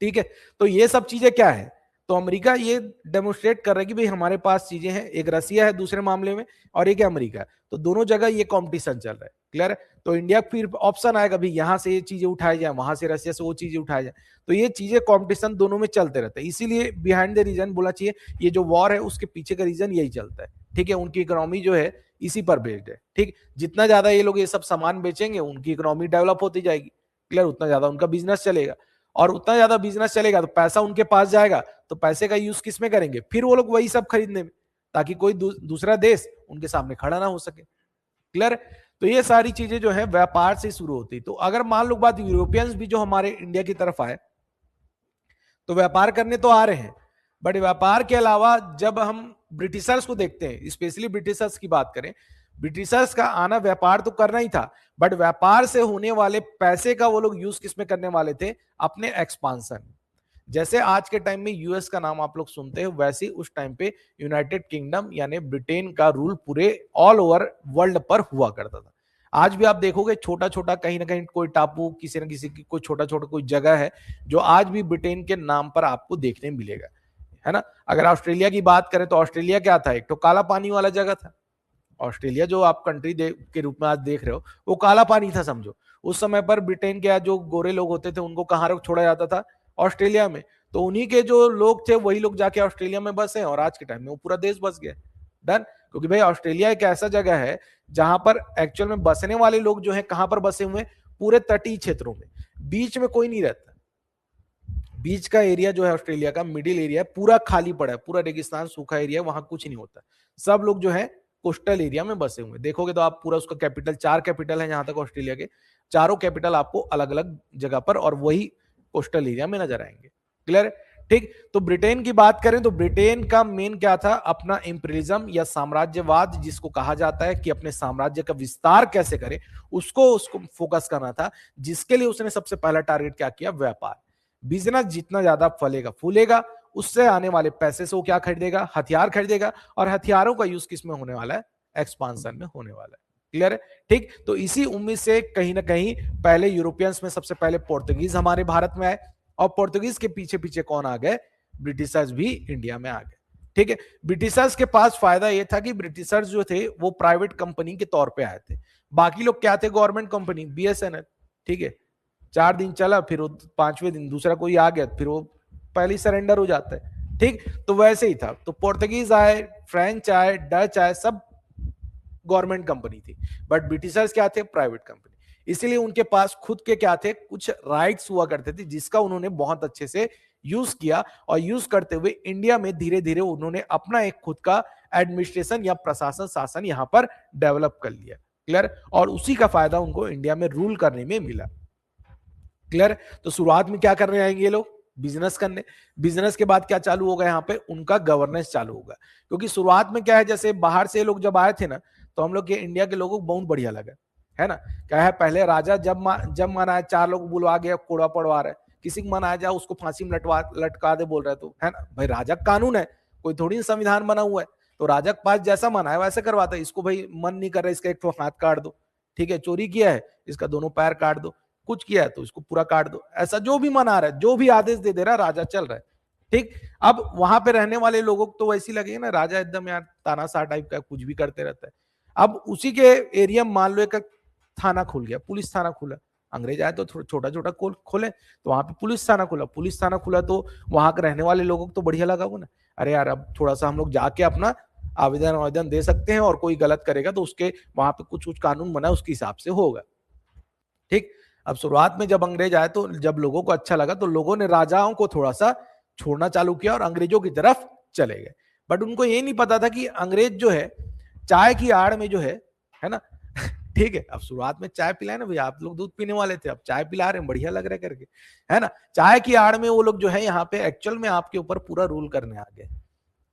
S1: ठीक है। तो ये सब चीजें क्या है, तो अमेरिका ये डेमोन्स्ट्रेट कर रहा है कि भाई हमारे पास चीजें हैं, एक रसिया है दूसरे मामले में और एक है अमेरिका, तो दोनों जगह ये कंपटीशन चल रहा है, क्लियर है। तो इंडिया फिर ऑप्शन आएगा भी, यहां से ये चीजें उठाई जाए, वहां से रसिया से वो चीजें उठाई जाए, तो ये चीजें कंपटीशन दोनों में चलते रहते हैं। इसीलिए बिहाइंड द रीजन बोला चाहिए, ये जो वॉर है उसके पीछे का रीजन यही चलता है, ठीक है। उनकी इकोनॉमी जो है इसी पर बेस्ड है, ठीक। जितना ज्यादा ये लोग ये सब सामान बेचेंगे उनकी इकोनॉमी डेवलप होती जाएगी, क्लियर, उतना ज्यादा उनका बिजनेस चलेगा, और उतना ज्यादा बिजनेस चलेगा तो पैसा उनके पास जाएगा, तो पैसे का यूज किस में करेंगे, फिर वो लोग वही सब खरीदने में, ताकि कोई दूसरा देश उनके सामने खड़ा ना हो सके, क्लियर। तो ये सारी चीजें जो है व्यापार से शुरू होती। तो अगर मान लो बात, यूरोपियंस भी जो हमारे इंडिया की तरफ आए तो व्यापार करने तो आ रहे हैं, बट व्यापार के अलावा जब हम ब्रिटिशर्स को देखते हैं, स्पेशली ब्रिटिशर्स की बात करें, ब्रिटिशर्स का आना व्यापार तो करना ही था, बट व्यापार से होने वाले पैसे का वो लोग यूज किसमें करने वाले थे, अपने एक्सपांशन। जैसे आज के टाइम में यूएस का नाम आप लोग सुनते हैं, वैसे उस टाइम पे यूनाइटेड किंगडम यानी ब्रिटेन का रूल पूरे ऑल ओवर वर्ल्ड पर हुआ करता था। आज भी आप देखोगे छोटा छोटा कहीं ना कहीं कोई टापू, किसी न किसी की कोई छोटा छोटा कोई जगह है जो आज भी ब्रिटेन के नाम पर आपको देखने मिलेगा, है ना। अगर ऑस्ट्रेलिया की बात करें तो ऑस्ट्रेलिया क्या था, एक तो काला पानी वाला जगह था। ऑस्ट्रेलिया जो आप कंट्री के रूप में आज देख रहे हो वो काला पानी था, समझो। उस समय पर ब्रिटेन के जो गोरे लोग होते थे उनको कहाँ छोड़ा जाता था, ऑस्ट्रेलिया में। तो उन्हीं के जो लोग थे वही लोग जाके ऑस्ट्रेलिया में बसे, और आज के टाइम में वो पूरा देश बस गया, डन। क्योंकि भाई ऑस्ट्रेलिया एक ऐसा जगह है जहां पर एक्चुअल में बसने वाले लोग जो है कहां पर बसे हुए, पूरे तटीय क्षेत्रों में, बीच में कोई नहीं रहता। बीच का एरिया जो है ऑस्ट्रेलिया का मिडिल एरिया पूरा खाली पड़ा है, पूरा रेगिस्तान सूखा एरिया, वहां कुछ नहीं होता। सब लोग जो है कोस्टल एरिया में बसे हुए। देखोगे तो आप पूरा उसका कैपिटल, 4 कैपिटल है जहां तक ऑस्ट्रेलिया के, चारों कैपिटल आपको अलग अलग जगह पर और वही कोस्टल एरिया में नजर आएंगे, क्लियर, ठीक। तो ब्रिटेन की बात करें तो ब्रिटेन का मेन क्या था, अपना इंपीरियलिज्म या साम्राज्यवाद जिसको कहा जाता है, कि अपने साम्राज्य का विस्तार कैसे करे, उसको फोकस करना था। जिसके लिए उसने सबसे पहला टारगेट क्या किया, व्यापार। बिजनेस जितना ज्यादा फलेगा फूलेगा, उससे आने वाले पैसे से वो क्या खरीदेगा, हथियार खरीदेगा, और हथियारों का यूज किस में होने वाला है, एक्सपांशन में होने वाला है, क्लियर है, ठीक। तो इसी उम्मीद से कहीं ना कहीं पहले यूरोपियंस में सबसे पहले पोर्तुगीज हमारे भारत में आए, और पोर्तुगीज के पीछे पीछे कौन आ गए, ब्रिटिशर्स भी इंडिया में आ गए, ठीक है। ब्रिटिशर्स के पास फायदा यह था कि ब्रिटिशर्स जो थे वो प्राइवेट कंपनी के तौर पे आए थे, बाकी लोग क्या थे, गवर्नमेंट कंपनी, बीएसएनएल, ठीक है। 4 दिन चला, फिर 5वें दिन दूसरा कोई आ गया, फिर वो पहले सरेंडर हो जाता है, ठीक। तो वैसे ही था। तो पोर्तुगीज आए, फ्रेंच आए, डच आए, सब गवर्नमेंट कंपनी थी, बट ब्रिटिशर्स क्या थे, प्राइवेट कंपनी। इसीलिए उनके पास खुद के क्या थे, कुछ राइट्स हुआ करते थे, जिसका उन्होंने बहुत अच्छे से यूज किया, और यूज करते हुए इंडिया में धीरे धीरे उन्होंने अपना एक खुद का एडमिनिस्ट्रेशन या प्रशासन शासन यहां पर डेवलप कर लिया, क्लियर। और उसी का फायदा उनको इंडिया में रूल करने में मिला, क्लियर। तो शुरुआत में क्या करने आएंगे ये लोग, बिजनेस करने। बिजनेस के बाद क्या चालू होगा, यहाँ पे उनका गवर्नेंस चालू होगा। क्योंकि शुरुआत में क्या है, जैसे बाहर से लोग जब आए थे ना, तो हम लोग के इंडिया के लोगों को बहुत बढ़िया लगा, है ना। क्या है, पहले राजा जब मन आए 4 लोग बुलवा गया, कोड़ा पड़वा रहे, किसी को मन आ जाए उसको फांसी में लटका दे बोल रहे, तो है ना भाई, राजा का कानून है, कोई थोड़ी संविधान बना हुआ है। तो राजा के पास जैसा मन आए वैसे करवाता है। इसको भाई मन नहीं कर रहा, इसका एक हाथ काट दो, ठीक है। चोरी किया है, इसका दोनों पैर काट दो, कुछ किया है तो इसको पूरा काट दो, ऐसा जो भी मन आ रहा है, जो भी आदेश दे रहा राजा चल रहा है, ठीक। अब वहां पे रहने वाले लोगों को तो वैसे ही लगे ना, राजा एकदम यार तानाशाह टाइप का कुछ भी करते रहता है। अब उसी के एरिया में मान लो एक थाना खुल गया, पुलिस थाना खुला, अंग्रेज आए तो छोटा छोटा खोले, तो वहां पे पुलिस थाना खुला, पुलिस थाना खुला तो वहां के रहने वाले लोगों को तो बढ़िया लगा वो ना, अरे यार अब थोड़ा सा हम लोग जाके अपना आवेदन दे सकते हैं, और कोई गलत करेगा तो उसके वहां पे कुछ कानून बना उसके हिसाब से होगा, ठीक। अब शुरुआत में जब अंग्रेज आए तो जब लोगों को अच्छा लगा तो लोगों ने राजाओं को थोड़ा सा छोड़ना चालू किया और अंग्रेजों की तरफ चले गए। बट उनको ये नहीं पता था कि अंग्रेज जो है चाय की आड़ में जो है ना ठीक है, अब शुरुआत में चाय पिलाए ना भैया, आप लोग दूध पीने वाले थे, अब चाय पिला रहे हैं, बढ़िया लग रहा है करके, है ना। चाय की आड़ में वो लोग जो है यहाँ पे एक्चुअल में आपके ऊपर पूरा रूल करने आ गए।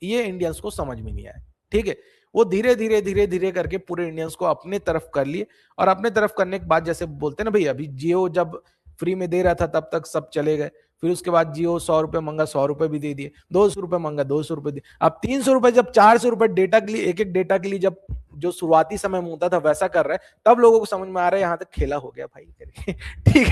S1: ये इंडियंस को समझ में नहीं आया, ठीक है। वो धीरे धीरे धीरे धीरे करके पूरे इंडियंस को अपने तरफ कर लिए, और अपने तरफ करने के बाद जैसे बोलते हैं ना भाई, अभी जियो जब फ्री में दे रहा था तब तक सब चले गए, फिर उसके बाद जियो 100 रुपए मांगा, 100 रुपए भी दे दिए, 200 रुपए मांगा, 200 रुपए दिए, अब 300 रुपए, जब 400 रुपए डेटा के लिए, एक एक डेटा के लिए जब जो शुरुआती समय में होता था वैसा कर रहे हैं, तब लोगों को समझ में आ रहा है यहाँ तक खेला हो गया भाई करके ठीक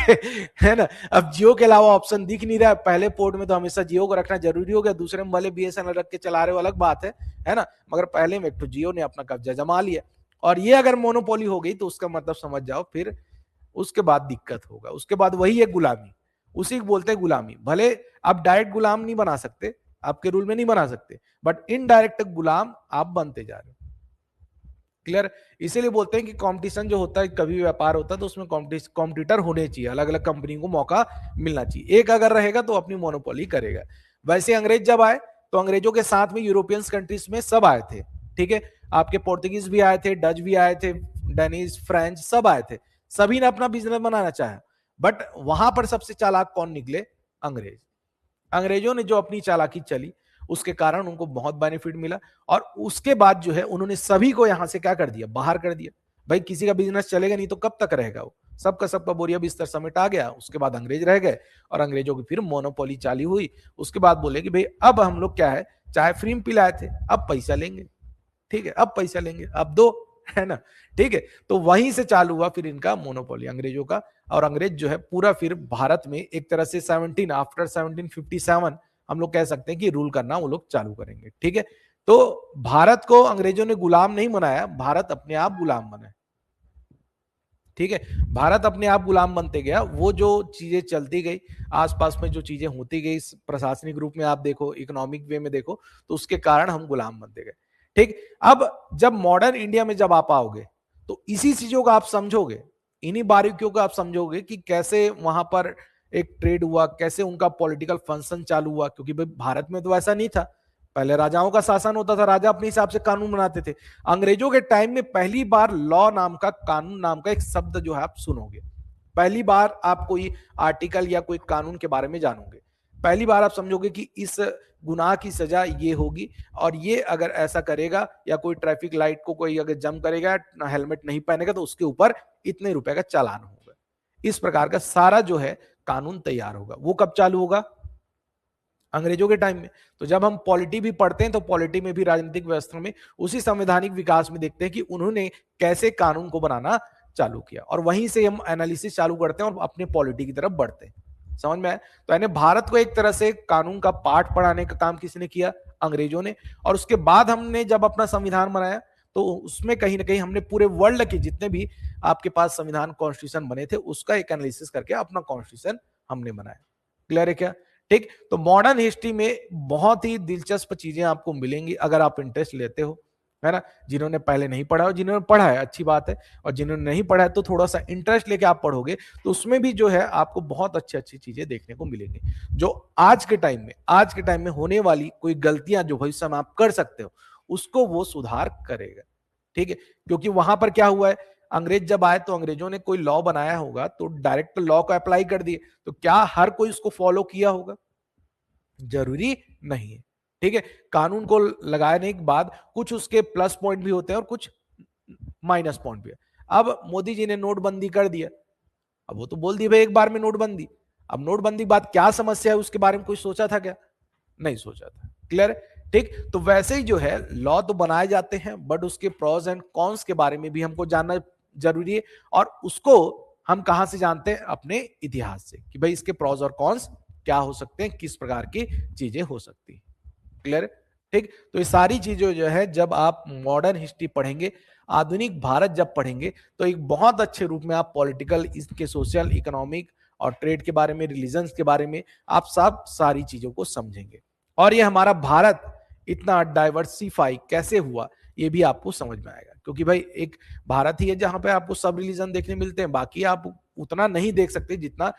S1: है ना। अब जियो के अलावा ऑप्शन दिख नहीं रहा है, पहले पोर्ट में तो हमेशा जियो को रखना जरूरी हो गया, दूसरे में भले बीएसएनएल रख के चला रहे हो अलग बात है ना, मगर पहले में एक तो जियो ने अपना कब्जा जमा लिया, और ये अगर मोनोपोली हो गई तो उसका मतलब समझ जाओ फिर उसके बाद दिक्कत होगा, उसके बाद वही है गुलामी, उसी को बोलते हैं गुलामी। भले आप डायरेक्ट गुलाम नहीं बना सकते, आपके रूल में नहीं बना सकते, बट इनडायरेक्ट गुलाम आप बनते जा रहे हो। क्लियर। इसीलिए बोलते हैं कि कंपटीशन जो होता है, कभी भी व्यापार होता है तो उसमें कॉम्पिटिटर होने चाहिए, अलग अलग कंपनी को मौका मिलना चाहिए, एक अगर रहेगा तो अपनी मोनोपोली करेगा। वैसे अंग्रेज जब आए तो अंग्रेजों के साथ में यूरोपियंस कंट्रीज में सब आए थे, ठीक है, आपके पोर्तुगीज भी आए थे, डच भी आए थे, डेनिश, फ्रेंच सब आए थे, सभी ने अपना बिजनेस बनाना चाहा, बट वहां पर सबसे चालाक कौन निकले? अंग्रेज। अंग्रेजों ने जो अपनी चालाकी चली उसके कारण उनको बहुत बेनिफिट मिला, और उसके बाद जो है उन्होंने सभी को यहां से क्या कर दिया? बाहर कर दिया। भाई किसी का बिजनेस चलेगा नहीं तो कब तक रहेगा वो, सबका बोरिया बिस्तर समेट आ गया, उसके बाद अंग्रेज रह गए, और अंग्रेजों की फिर मोनोपोली चालू हुई। उसके बाद बोले कि भाई अब हम लोग क्या है, चाहे फ्री में पिलाए थे, अब पैसा लेंगे, ठीक है, अब पैसा लेंगे, अब दो, है ना, ठीक है। तो वहीं से चालू हुआ फिर इनका मोनोपोली अंग्रेजों का, और अंग्रेज जो है पूरा फिर भारत में एक तरह से 17 आफ्टर 1757 हम लोग कह सकते हैं कि रूल करना वो लोग चालू करेंगे, ठीक है। तो भारत को अंग्रेजों ने गुलाम नहीं बनाया, भारत अपने आप गुलाम बना, ठीक है। भारत अपने आप गुलाम बनते गया, वो जो चीजें चलती गई, आसपास में जो चीजें होती गई, प्रशासनिक रूप में आप देखो, इकोनॉमिक वे में देखो, तो उसके कारण हम गुलाम बनते गए, ठीक। अब जब मॉडर्न इंडिया में जब आप आओगे तो इसी चीजों का आप समझोगे, इन्हीं बारीकियों का आप समझोगे कि कैसे वहां पर एक ट्रेड हुआ, कैसे उनका पॉलिटिकल फंक्शन चालू हुआ, क्योंकि भाई भारत में तो ऐसा नहीं था, पहले राजाओं का शासन होता था, राजा अपने हिसाब से कानून बनाते थे। अंग्रेजों के टाइम में पहली बार लॉ नाम का, कानून नाम का एक शब्द जो है आप सुनोगे, पहली बार आप कोई आर्टिकल या कोई कानून के बारे में जानोगे, पहली बार आप समझोगे कि इस गुनाह की सजा ये होगी, और ये अगर ऐसा करेगा, या कोई ट्रैफिक लाइट को कोई अगर जम करेगा, हेलमेट नहीं पहनेगा, तो उसके ऊपर इतने रुपए का चालान होगा। इस प्रकार का सारा जो है कानून तैयार होगा। वो कब चालू होगा? अंग्रेजों के टाइम में। तो जब हम पॉलिटी भी पढ़ते हैं तो पॉलिटी में भी, राजनीतिक व्यवस्था में, उसी संवैधानिक विकास में देखते हैं कि उन्होंने कैसे कानून को बनाना चालू किया, और वहीं से हम एनालिसिस चालू करते हैं और अपने पॉलिटी की तरफ बढ़ते हैं। समझ में आया? तो यानी भारत को एक तरह से कानून का पाठ पढ़ाने का काम किसने किया? अंग्रेजों ने। और उसके बाद हमने जब अपना संविधान बनाया तो उसमें कहीं ना कहीं हमने पूरे वर्ल्ड के जितने भी आपके पास संविधान, कॉन्स्टिट्यूशन बने थे, उसका एक एनालिसिस करके अपना कॉन्स्टिट्यूशन हमने बनाया। क्लियर है क्या? ठीक। तो मॉडर्न हिस्ट्री में बहुत ही दिलचस्प चीजें आपको मिलेंगी अगर आप इंटरेस्ट लेते हो, है ना। जिन्होंने पहले नहीं पढ़ा, और जिन्होंने पढ़ा है अच्छी बात है, और जिन्होंने नहीं पढ़ा है तो थोड़ा सा इंटरेस्ट लेके आप पढ़ोगे तो उसमें भी जो है आपको बहुत अच्छी अच्छी चीजें देखने को मिलेंगी, जो आज के टाइम में होने वाली कोई गलतियां जो भविष्य में आप कर सकते हो उसको वो सुधार करेगा, ठीक है। क्योंकि वहां पर क्या हुआ है, अंग्रेज जब आए तो अंग्रेजों ने कोई लॉ बनाया होगा तो डायरेक्ट लॉ को अप्लाई कर दिए, तो क्या हर कोई उसको फॉलो किया होगा? जरूरी नहीं है, ठीक है। कानून को लगाने के बाद कुछ उसके प्लस पॉइंट भी होते हैं और कुछ माइनस पॉइंट भी है। अब मोदी जी ने नोटबंदी कर दिया, अब वो तो बोल दिया भाई एक बार में नोटबंदी, अब नोटबंदी के बाद क्या समस्या है उसके बारे में कुछ सोचा था क्या? नहीं सोचा था। क्लियर? ठीक। तो वैसे ही जो है लॉ तो बनाए जाते हैं, बट उसके प्रोज एंड कॉन्स के बारे में भी हमको जानना जरूरी है, और उसको हम कहां से जानते हैं? अपने इतिहास से, कि भाई इसके प्रोज और कॉन्स क्या हो सकते हैं, किस प्रकार की चीजें हो सकती हैं। क्लियर? ठीक। तो ये सारी चीजें जो है जब आप मॉडर्न हिस्ट्री पढ़ेंगे, आधुनिक भारत जब पढ़ेंगे, तो एक बहुत अच्छे रूप में आप पॉलिटिकल, इसके सोशल, इकोनॉमिक और ट्रेड के बारे में, रिलीजन के बारे में आप सब सारी चीजों को समझेंगे। और ये हमारा भारत इतना डाइवर्सिफाई कैसे हुआ, ये भी आपको समझ में आएगा, क्योंकि भाई एक भारत ही है जहां पे आपको सब रिलीजन देखने मिलते हैं, बाकी आप उतना नहीं देख सकते जितना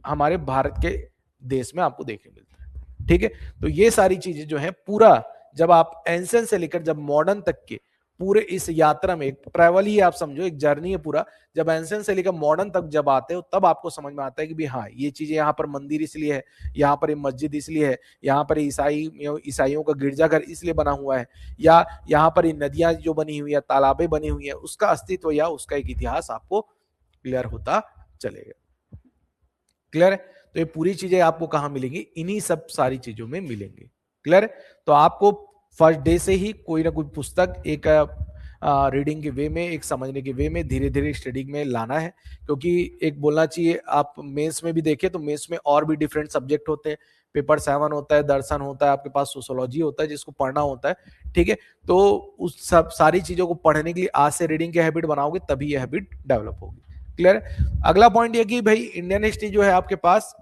S1: हमारे भारत के देश में आपको देखने मिलता है। ठीक है, तो ये सारी चीजें जो है पूरा जब आप एंशिएंट से लेकर जब मॉडर्न तक के पूरे इस यात्रा में, एक ट्रैवल ही आप समझो, एक जर्नी है पूरा, जब एंशिएंट से लेकर मॉडर्न तक जब आते हो तब आपको समझ में आता है कि भी हाँ ये चीजें, यहाँ पर मंदिर इसलिए है, यहाँ पर मस्जिद इसलिए है, यहाँ पर ईसाइयों का गिरजाघर इसलिए बना हुआ है, या यहाँ पर नदियां जो बनी हुई है, तालाबें बनी हुई है, उसका अस्तित्व या उसका एक इतिहास आपको क्लियर होता चलेगा। क्लियर है? तो ये पूरी चीजें आपको कहां मिलेंगी? इन्हीं सब सारी चीजों में मिलेंगे। क्लियर है? तो आपको फर्स्ट डे से ही कोई ना कोई पुस्तक एक रीडिंग के वे में, एक समझने के वे में धीरे धीरे स्टडी में लाना है, क्योंकि एक बोलना चाहिए, आप मेंस में भी देखें तो मेंस में और भी डिफरेंट सब्जेक्ट होते हैं। पेपर 7 होता है, दर्शन होता है, आपके पास सोशोलॉजी होता है जिसको पढ़ना होता है। ठीक है, तो उस सब सारी चीजों को पढ़ने के लिए आज से रीडिंग की हैबिट बनाओगे तभी ये हैबिट डेवलप होगी। क्लियर है? अगला पॉइंट ये कि भाई इंडियन हिस्ट्री जो है आपके पास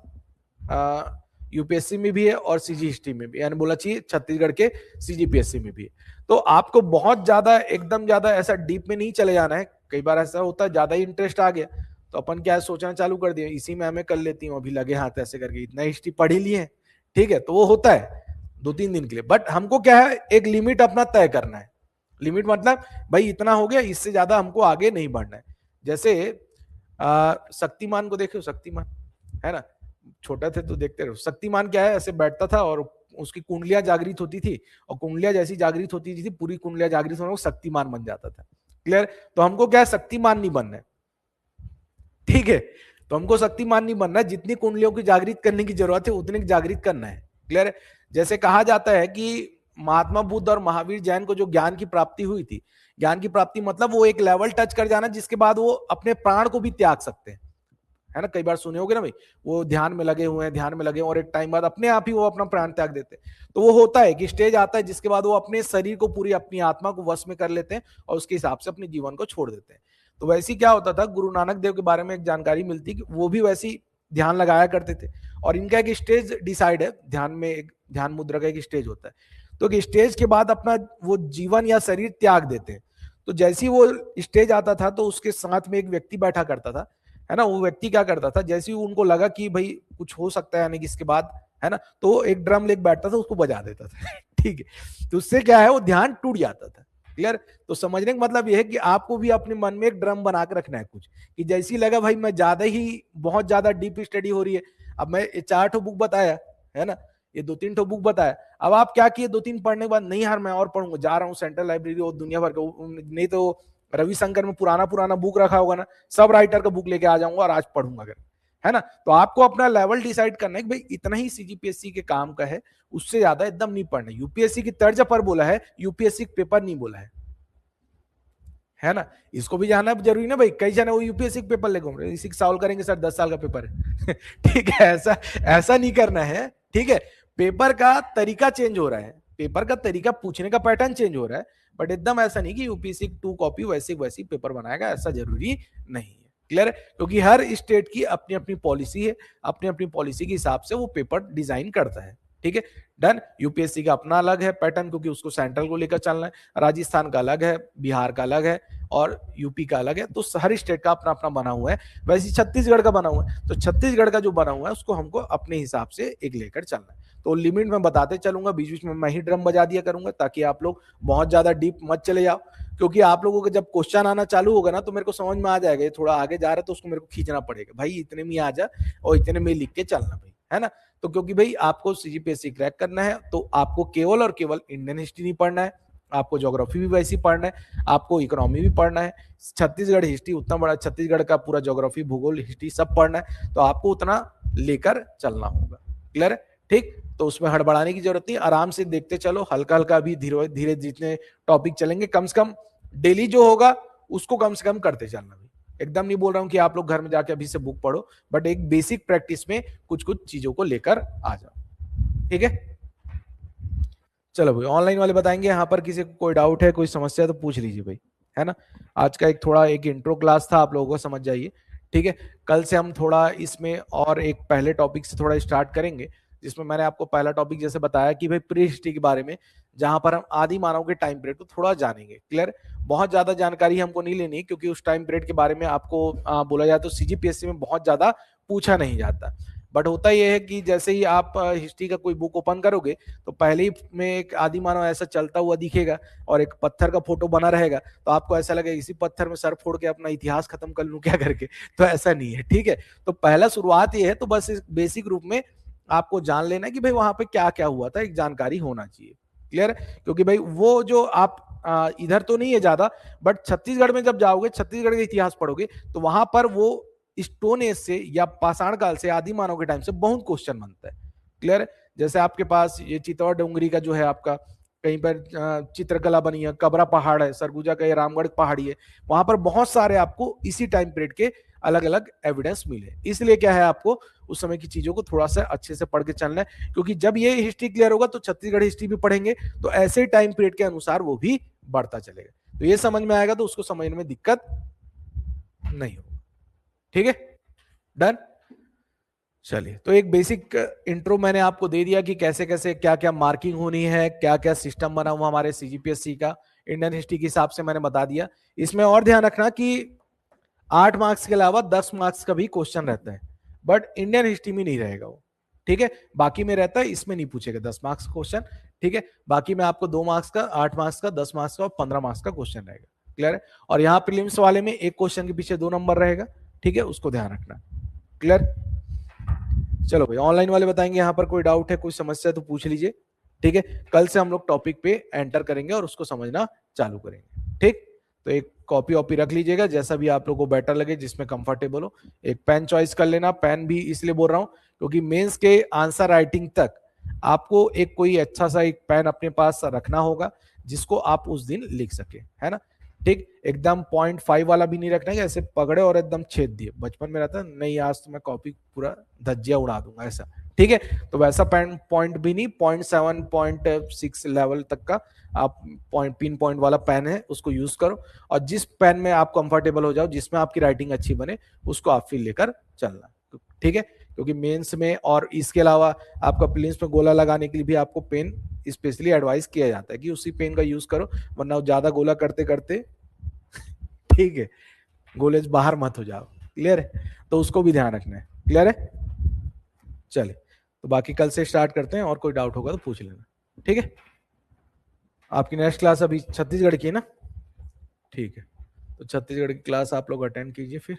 S1: यूपीएससी में भी है और सीजी हिस्ट्री में भी, यानी बोला चाहिए छत्तीसगढ़ के सीजीपीएससी में भी है। तो आपको बहुत ज्यादा एकदम ज्यादा ऐसा डीप में नहीं चले जाना है। कई बार ऐसा होता है ज्यादा ही इंटरेस्ट आ गया तो अपन क्या सोचना चालू कर दिया, इसी में हमें कर लेती हूँ, अभी लगे हाथ ऐसे करके इतना हिस्ट्री पढ़ ही लिए। ठीक है, तो वो होता है 2-3 दिन के लिए, बट हमको क्या है, एक लिमिट अपना तय करना है। लिमिट मतलब भाई इतना हो गया, इससे ज्यादा हमको आगे नहीं बढ़ना है। जैसे शक्तिमान को देखे, शक्तिमान है ना, छोटा थे तो देखते रहो। शक्तिमान क्या है, ऐसे बैठता था और उसकी कुंडलियां जागृत होती थी, और कुंडलियां जैसी जागृत होती थी, पूरी कुंडलियां जागृत होने को शक्तिमान बन जाता था। क्लियर? तो हमको क्या है, शक्तिमान नहीं बनना है। ठीक है, तो हमको शक्तिमान नहीं बनना है, जितनी कुंडलियों की जागृत करने की जरूरत है उतनी जागृत करना है। क्लियर है? जैसे कहा जाता है कि महात्मा बुद्ध और महावीर जैन को जो ज्ञान की प्राप्ति हुई थी, ज्ञान की प्राप्ति मतलब वो एक लेवल टच कर जाना जिसके बाद वो अपने प्राण को भी त्याग सकते हैं, है ना। कई बार सुने होगे ना भाई, वो ध्यान में लगे हुए हैं, ध्यान में लगे, और एक टाइम बाद अपने आप ही वो अपना प्राण त्याग देते हैं। तो वो होता है कि स्टेज आता है जिसके बाद वो अपने शरीर को, पूरी अपनी आत्मा को वश में कर लेते हैं और उसके हिसाब से अपने जीवन को छोड़ देते हैं। तो वैसे क्या होता था, गुरु नानक देव के बारे में एक जानकारी मिलती कि वो भी वैसी ध्यान लगाया करते थे, और इनका एक स्टेज डिसाइड है ध्यान में, एक ध्यान मुद्रा का एक स्टेज होता है। तो स्टेज के बाद अपना वो जीवन या शरीर त्याग देते हैं। तो जैसे ही वो स्टेज आता था तो उसके साथ में एक व्यक्ति बैठा करता था, है ना। वो व्यक्ति क्या करता था, जैसे ही उनको लगा कि भाई कुछ हो सकता है यानी कि इसके बाद, है ना, तो एक ड्रम लेके बैठता था, उसको बजा देता था। ठीक है, तो उससे क्या है, वो ध्यान टूट जाता था। क्लियर? तो समझने का मतलब यह है कि आपको भी अपने मन में एक ड्रम बना के रखना है कुछ, कि जैसे ही लगा भाई मैं ज्यादा ही, बहुत ज्यादा डीप स्टडी हो रही है, अब मैं 4 ठो बुक बताया, है ना, ये 2-3 ठो बुक बताया, अब आप क्या किए, 2-3 पढ़ने के बाद नहीं यार मैं और पढ़ूंगा, जा रहा हूँ सेंट्रल लाइब्रेरी और दुनिया भर का, नहीं तो रविशंकर में पुराना पुराना बुक रखा होगा ना, सब राइटर का बुक लेके आ जाऊंगा और आज पढ़ूंगा अगर, है ना। तो आपको अपना लेवल डिसाइड करना है कि भाई इतना ही सीजीपीएससी के काम का है, उससे ज्यादा एकदम नहीं पढ़ना। यूपीएससी की तर्ज पर बोला है, यूपीएससी पेपर नहीं बोला है ना। इसको भी जानना जरूरी ना भाई, कई जने वो यूपीएससी पेपर ले घूम रहे, इसी सॉल्व करेंगे सर 10 साल का पेपर है। ठीक है, ऐसा ऐसा नहीं करना है। ठीक है, पेपर का तरीका चेंज हो रहा है, पेपर का तरीका, पूछने का पैटर्न चेंज हो रहा है, बट एकदम ऐसा नहीं कि यूपीएससी 2 कॉपी वैसे वैसी पेपर बनाएगा, ऐसा जरूरी नहीं है। क्लियर है? क्योंकि हर स्टेट की अपनी अपनी पॉलिसी है, अपनी अपनी पॉलिसी के हिसाब से वो पेपर डिजाइन करता है। ठीक है, डन। यूपीएससी का अपना अलग है पैटर्न, क्योंकि उसको सेंट्रल को लेकर चलना है, राजस्थान का अलग है, बिहार का अलग है और यूपी का अलग है। तो हर स्टेट का अपना अपना बना हुआ है। वैसे छत्तीसगढ़ का बना हुआ है, तो छत्तीसगढ़ का जो बना हुआ है उसको हमको अपने हिसाब से एक लेकर चलना है। तो लिमिट में बताते चलूंगा, बीच बीच में मैं ही ड्रम बजा दिया करूंगा, ताकि आप लोग बहुत ज्यादा डीप मत चले जाओ, क्योंकि आप लोगों को जब क्वेश्चन आना चालू होगा ना तो मेरे को समझ में आ जाएगा, ये थोड़ा आगे जा रहा है तो उसको मेरे को खींचना पड़ेगा, भाई इतने में आ जा और इतने में लिख के चलना भाई, है ना। तो क्योंकि भाई आपको सीजीपीएससी क्रैक करना है, तो आपको केवल और केवल इंडियन हिस्ट्री नहीं पढ़ना है, आपको ज्योग्राफी भी वैसी पढ़ना है, आपको इकोनॉमी भी पढ़ना है, छत्तीसगढ़ हिस्ट्री उतना बड़ा, छत्तीसगढ़ का पूरा ज्योग्राफी, भूगोल, हिस्ट्री सब पढ़ना है, तो आपको उतना लेकर चलना होगा। क्लियर है? ठीक, तो उसमें हड़बड़ाने की जरूरत नहीं, आराम से देखते चलो, हल्का हल्का अभी धीरे धीरे जितने टॉपिक चलेंगे, कम से कम डेली जो होगा उसको कम से कम करते चलना। एकदम नहीं बोल रहा हूं कि आप लोग घर में जाके अभी से बुक पढ़ो, बट एक बेसिक प्रैक्टिस में कुछ कुछ चीजों को लेकर आ जाओ। ठीक है, चलो भाई ऑनलाइन वाले बताएंगे, यहाँ पर किसी को कोई डाउट है, कोई समस्या है तो पूछ लीजिए भाई, है ना। आज का एक थोड़ा एक इंट्रो क्लास था, आप लोगों को समझ जाइए। ठीक है, कल से हम थोड़ा इसमें और एक पहले टॉपिक से थोड़ा स्टार्ट करेंगे, जिसमें मैंने आपको पहला टॉपिक जैसे बताया कि भाई प्री हिस्ट्री के बारे में जहां पर हम आदि मानव के टाइम पीरियड को थोड़ा जानेंगे। क्लियर? बहुत ज्यादा जानकारी हमको नहीं लेनी, क्योंकि उस टाइम पीरियड के बारे में आपको बोला जाए तो सीजीपीएससी में बहुत ज्यादा पूछा नहीं जाता। बट होता यह है कि जैसे ही आप हिस्ट्री का कोई बुक ओपन करोगे तो पहले ही में एक आदि मानव ऐसा चलता हुआ दिखेगा और एक पत्थर का फोटो बना रहेगा, तो आपको ऐसा लगेगा इसी पत्थर में सर फोड़ के अपना इतिहास खत्म कर लूं क्या करके। तो ऐसा नहीं है, ठीक है। तो पहला शुरुआत ये है, तो बस इस बेसिक रूप में आपको जान लेना है कि भाई वहां पे क्या क्या हुआ था, एक जानकारी होना चाहिए। क्लियर? क्योंकि भाई वो जो आप इधर तो नहीं है ज्यादा, बट छत्तीसगढ़ में जब जाओगे, छत्तीसगढ़ का इतिहास पढ़ोगे, तो वहां पर वो स्टोन एज से या पाषाण काल से, आदि मानव के टाइम से बहुत क्वेश्चन बनता है। क्लियर? जैसे आपके पास ये चित्तौड़ डोंगरी का जो है आपका, कहीं पर चित्रकला बनी है, कबरा पहाड़ है, सरगुजा का ये रामगढ़ पहाड़ी है, वहां पर बहुत सारे आपको इसी टाइम पीरियड के अलग अलग एविडेंस मिले। इसलिए क्या है, आपको उस समय की चीजों को थोड़ा सा अच्छे से पढ़ के चलना है, क्योंकि जब ये हिस्ट्री क्लियर होगा तो छत्तीसगढ़ हिस्ट्री भी पढ़ेंगे, तो ऐसे टाइम पीरियड के अनुसार वो भी बढ़ता चलेगा। तो ये समझ में आएगा, तो उसको समझने में दिक्कत नहीं होगी। ठीक है, डन। चलिए, तो एक बेसिक इंट्रो मैंने आपको दे दिया कि कैसे कैसे क्या क्या मार्किंग होनी है, क्या क्या सिस्टम बना हुआ हमारे सीजीपीएससी का, इंडियन हिस्ट्री के हिसाब से मैंने बता दिया। इसमें और ध्यान रखना कि 8 मार्क्स के अलावा 10 मार्क्स का भी क्वेश्चन रहता है, बट इंडियन हिस्ट्री में नहीं रहेगा वो। ठीक है, बाकी में रहता है, इसमें नहीं पूछेगा 10 मार्क्स क्वेश्चन। ठीक है, बाकी में आपको 2 मार्क्स का, 8 मार्क्स का, 10 मार्क्स का और 15 मार्क्स का क्वेश्चन रहेगा। क्लियर है? और यहाँ प्रीलिम्स वाले में एक क्वेश्चन के पीछे 2 नंबर रहेगा। ठीक है, उसको ध्यान रखना। क्लियर? चलो भाई, ऑनलाइन वाले बताएंगे, यहाँ पर कोई डाउट है, कोई समस्या तो पूछ लीजिए। ठीक है, कल से हम लोग टॉपिक पे एंटर करेंगे और उसको समझना चालू करेंगे। ठीक, तो एक कॉपी वॉपी रख लीजिएगा, जैसा भी आप लोगों को बेटर लगे, जिसमें कंफर्टेबल हो। एक पेन चॉइस कर लेना। पेन भी इसलिए बोल रहा हूं क्योंकि मेंस के आंसर राइटिंग तक आपको एक कोई अच्छा सा एक पेन अपने पास रखना होगा, जिसको आप उस दिन लिख सके, है ना। ठीक, एकदम 0.5 वाला भी नहीं रखना है, ऐसे पकड़े और एकदम छेद दिए। बचपन में रहता नहीं, आज तो मैं कॉपी पूरा धज्जिया उड़ा दूंगा ऐसा। ठीक है, तो वैसा पेन पॉइंट भी नहीं, 0.7 0.6 लेवल तक का आप पिन पॉइंट वाला पेन है, उसको यूज करो। और जिस पेन में आप कंफर्टेबल हो जाओ, जिसमें आपकी राइटिंग अच्छी बने, उसको आप फिर लेकर चलना। ठीक है, क्योंकि मेंस में और इसके अलावा आपका प्रीलिम्स में गोला लगाने के लिए भी आपको पेन स्पेशली एडवाइस किया जाता है कि उसी पेन का यूज करो, वरना ज्यादा गोला करते करते ठीक है, गोले से बाहर मत हो जाओ। क्लियर है? तो उसको भी ध्यान रखना है। क्लियर है? चले, तो बाकी कल से स्टार्ट करते हैं, और कोई डाउट होगा तो पूछ लेना। ठीक है, आपकी नेक्स्ट क्लास अभी छत्तीसगढ़ की है ना? ठीक है, तो छत्तीसगढ़ की क्लास आप लोग अटेंड कीजिए फिर,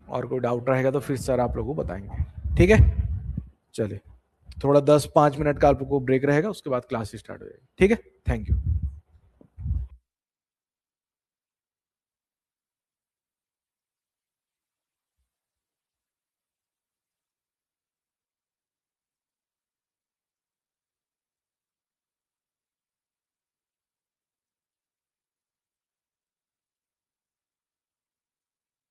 S1: और कोई डाउट रहेगा तो फिर सर आप लोगों को बताएंगे। ठीक है, चलिए, थोड़ा 10-5 मिनट का आप लोगों को ब्रेक रहेगा, उसके बाद क्लास स्टार्ट हो जाएगी। ठीक है, थैंक यू।